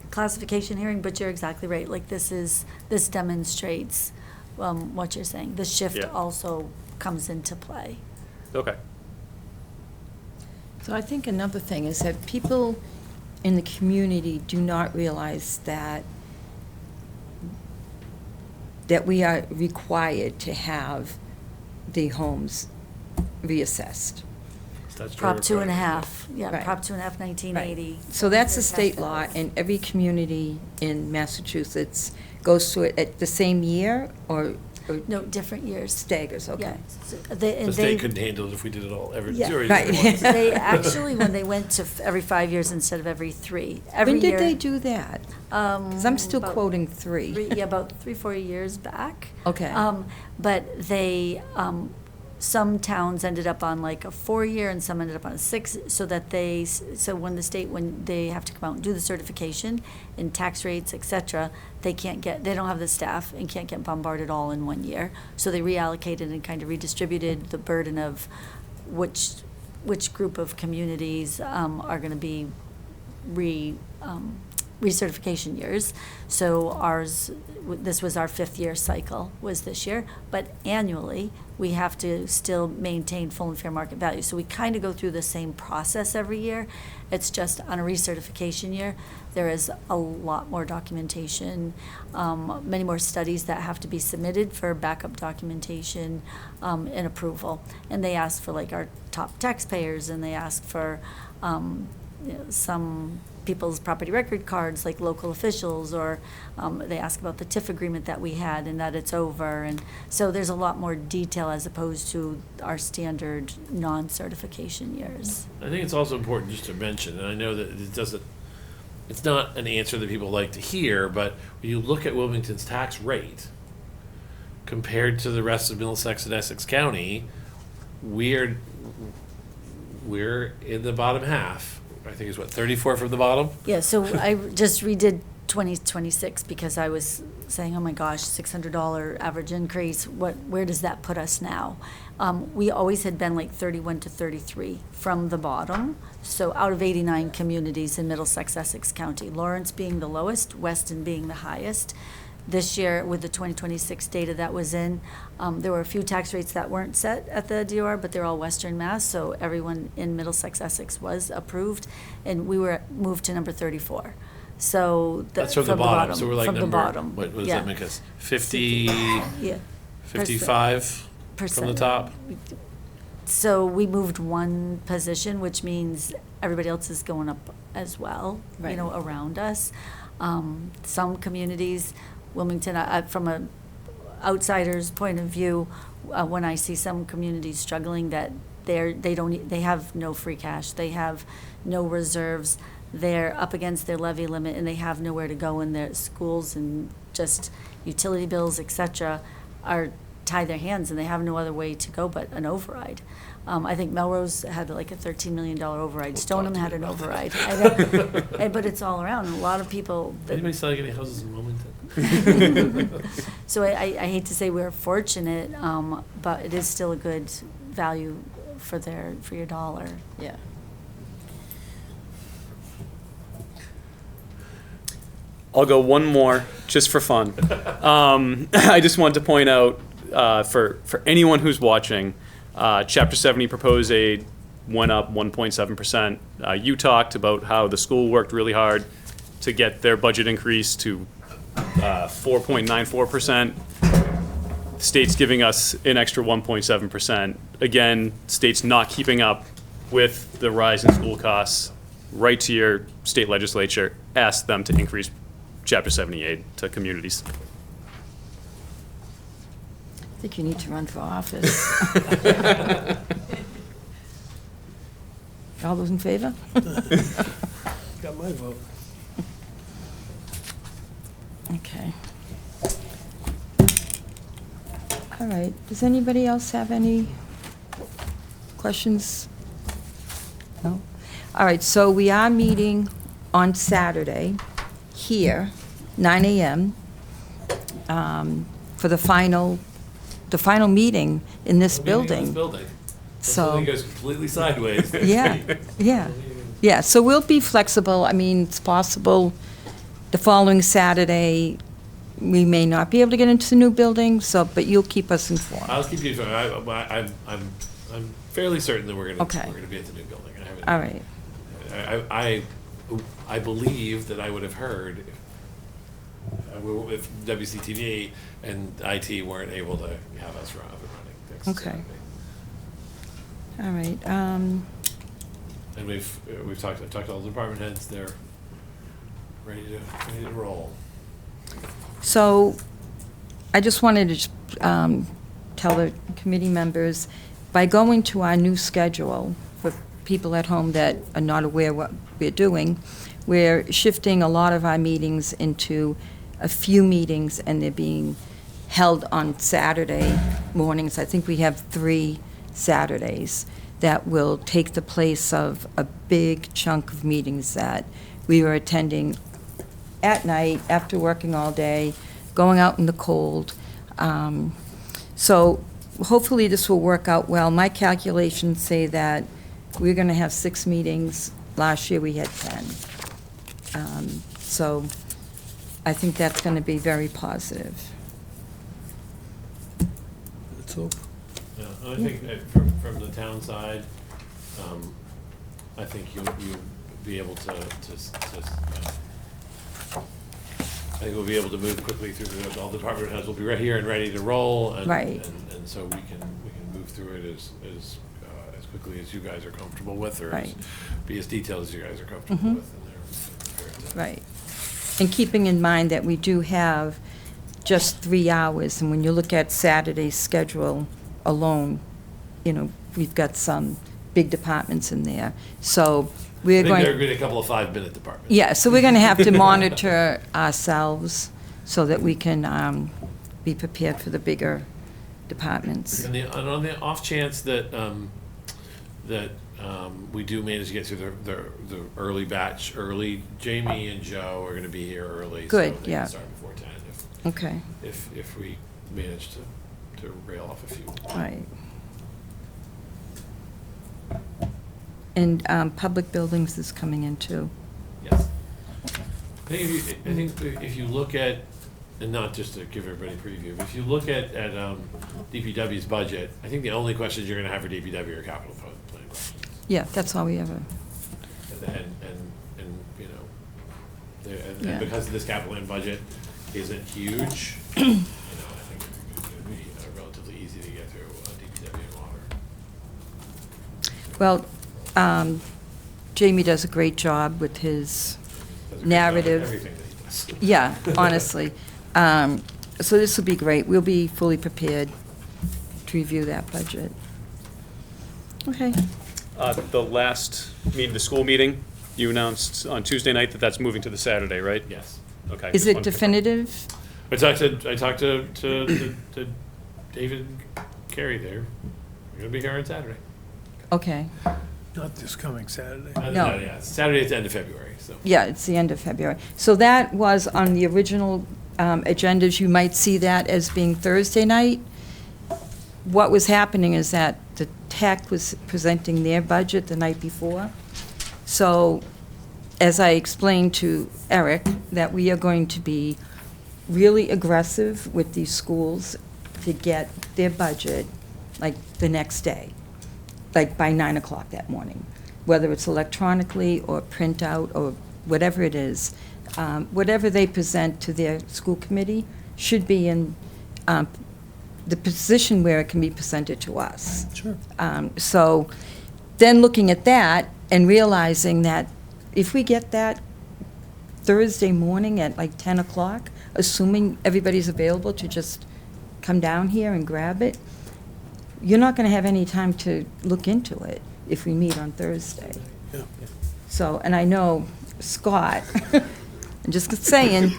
classification hearing, but you're exactly right. Like this demonstrates what you're saying. The shift Yeah. also comes into play. Okay. So I think another thing is that people in the community do not realize that we are required to have the homes reassessed. Prop 2.5, yeah, Right. Prop 2.5, 1980. So that's a state law, and every community in Massachusetts goes through it at the same year, or No, different years. staggers, okay. Yeah. So the they state couldn't handle it if we did it all every Yeah. 2 years. Right. at once. They actually, when they went to every 5 years instead of every 3, every When year. did they do that? Because I'm still about quoting 3. Yeah, about 3-4 years back. Okay. But they, some towns ended up on like a 4-year and some ended up on a 6, so that so when they have to come out and do the certification in tax rates, et cetera, they don't have the staff and can't get bombarded all in 1 year. So they reallocated and kind of redistributed the burden of which group of communities are going to be recertification years. So this was our 5th year cycle, was this year, but annually, we have to still maintain full and fair market value. So we kind of go through the same process every year. It's just on a recertification year, there is a lot more documentation, many more studies that have to be submitted for backup documentation and approval. And they ask for like our top taxpayers, and they ask for some people's property record cards, like local officials, or they ask about the TIF agreement that we had and that it's over. And so there's a lot more detail as opposed to our standard non-certification years. I think it's also important just to mention, and I know that it doesn't, it's not an answer that people like to hear, but when you look at Wilmington's tax rate compared to the rest of Middlesex and Essex County, we're in the bottom half. I think it's what, 34 from the bottom? Yeah, so I just redid 2026 because I was saying, oh my gosh, $600 average increase, where does that put us now? We always had been like 31 to 33 from the bottom, so out of 89 communities in Middlesex, Essex County, Lawrence being the lowest, Weston being the highest. This year, with the 2026 data that was in, there were a few tax rates that weren't set at the DOR, but they're all Western Mass, so everyone in Middlesex, Essex was approved, and we were moved to number 34. So That's from the bottom, so we're like from the number, bottom. what does Yeah. that make us? 50, Yeah. 55 from the top? So we moved one position, which means everybody else is going up as well, Right. around us. Some communities, Wilmington, from a outsider's point of view, when I see some communities struggling, that they have no free cash, they have no reserves, they're up against their levy limit, and they have nowhere to go, and their schools and just utility bills, et cetera, are tied their hands, and they have no other way to go but an override. I think Melrose had like a $13 million override. Stoneham had an override. I know. But it's all around. And a lot of people. Anybody selling any houses in Wilmington? So I hate to say we're fortunate, but it is still a good value for your dollar. Yeah. I'll go one more just for fun. I just want to point out for anyone who's watching, Chapter 70 proposed aid went up 1.7%. You talked about how the school worked really hard to get their budget increase to 4.94%. The state's giving us an extra 1.7%. Again, state's not keeping up with the rise in school costs. Write to your state legislature, ask them to increase Chapter 70 aid to communities. I think you need to run for office. All those in favor? Got my vote. Okay. All right. Does anybody else have any questions? No? All right, so we are meeting on Saturday here, 9 a.m., for the final meeting in this building. So. Something goes completely sideways. Yeah, so we'll be flexible. I mean, it's possible the following Saturday, we may not be able to get into the new building, but you'll keep us informed. I'll keep you informed. I'm fairly certain that we're gonna Okay. be at the new building. All right. I believe that I would have heard if WCTV and IT weren't able to have us up and running next Okay. Saturday. All right. And I've talked to all the department heads. They're ready to roll. So I just wanted to tell the committee members, by going to our new schedule, for people at home that are not aware what we're doing, we're shifting a lot of our meetings into a few meetings, and they're being held on Saturday mornings. I think we have 3 Saturdays that will take the place of a big chunk of meetings that we were attending at night after working all day, going out in the cold. So hopefully this will work out well. My calculations say that we're going to have 6 meetings. Last year we had 10. So I think that's going to be very positive. Let's hope. Yeah, and I think from the town side, I think you'll be able to I think we'll be able to move quickly through. All the department heads will be right here and ready to roll, and Right. and so we can move through it as quickly as you guys are comfortable with, or Right. be as detailed as you guys are comfortable with. And Right. And keeping in mind that we do have just 3 hours, and when you look at Saturday's schedule alone, we've got some big departments in there. So we're I think going. there are going to be a couple of 5-minute departments. Yeah, so we're going to have to monitor ourselves so that we can be prepared for the bigger departments. And on the off chance that, we do manage to get through the early batch early, Jamie and Joe are going to be here early. Good, so they yeah. can start before 10 Okay, if we manage to rail off a few. right. And public buildings is coming in too. Yes. I think if you look at, and not just to give everybody a preview, but if you look at DPW's budget, I think the only questions you're going to have for DPW are capital plan questions. Yeah, that's all we ever, And you know, and Yeah. because this capital plan budget isn't huge, you know, I think it's going to be relatively easy to get through DPW and water. well, Jamie does a great job with his Does a good job at narrative. Everything that he does. Yeah, honestly. So this will be great. We'll be fully prepared to review that budget. Okay. The last meeting, the school meeting, you announced on Tuesday night that that's moving to the Saturday, right? Yes. Okay. Is just it wanted to- definitive? I talked to David and Carrie there. We're gonna be here on Saturday. Okay. Not this coming Saturday. No. Yeah, Saturday at the end of February, so. Yeah, it's the end of February. So that was on the original agendas. You might see that as being Thursday night. What was happening is that the TAC was presenting their budget the night before. So, as I explained to Eric, that we are going to be really aggressive with these schools to get their budget, like, the next day, like by 9 o'clock that morning, whether it's electronically or printout or whatever it is. Whatever they present to their school committee should be in the position where it can be presented to us. Sure. So then looking at that and realizing that if we get that Thursday morning at like 10 o'clock, assuming everybody's available to just come down here and grab it, you're not going to have any time to look into it if we meet on Thursday. Yeah. So, and I know Scott, I'm just saying,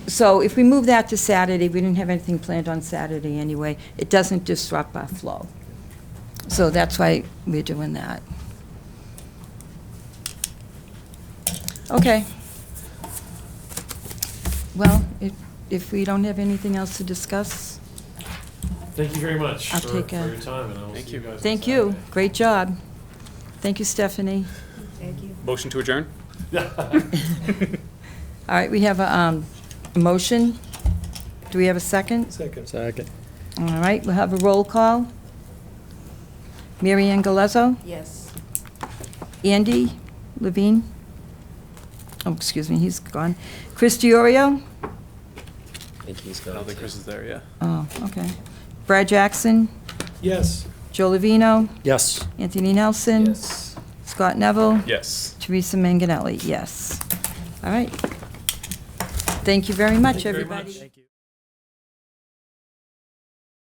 so if we move that to Saturday, we didn't have anything planned on Saturday anyway, it doesn't disrupt our flow. So that's why we're doing that. Okay. Well, if we don't have anything else to discuss, Thank you very much I'll for take your a- time, and I will see you guys on thank you. Saturday. Great job. Thank you, Stephanie. Thank you. Motion to adjourn? All right, we have a motion. Do we have a second? Second. Second. All right, we'll have a roll call. Mary Ann Galezzo? Yes. Andy Levine? Oh, excuse me, he's gone. Chris Diorio? I think he's I got don't think it. Chris is there, yeah. Oh, okay. Brad Jackson? Yes. Joe Levino? Yes. Anthony Nelson? Yes. Scott Neville? Yes. Teresa Manganelli, yes. All right. Thank you very much, Thank you very everybody. much.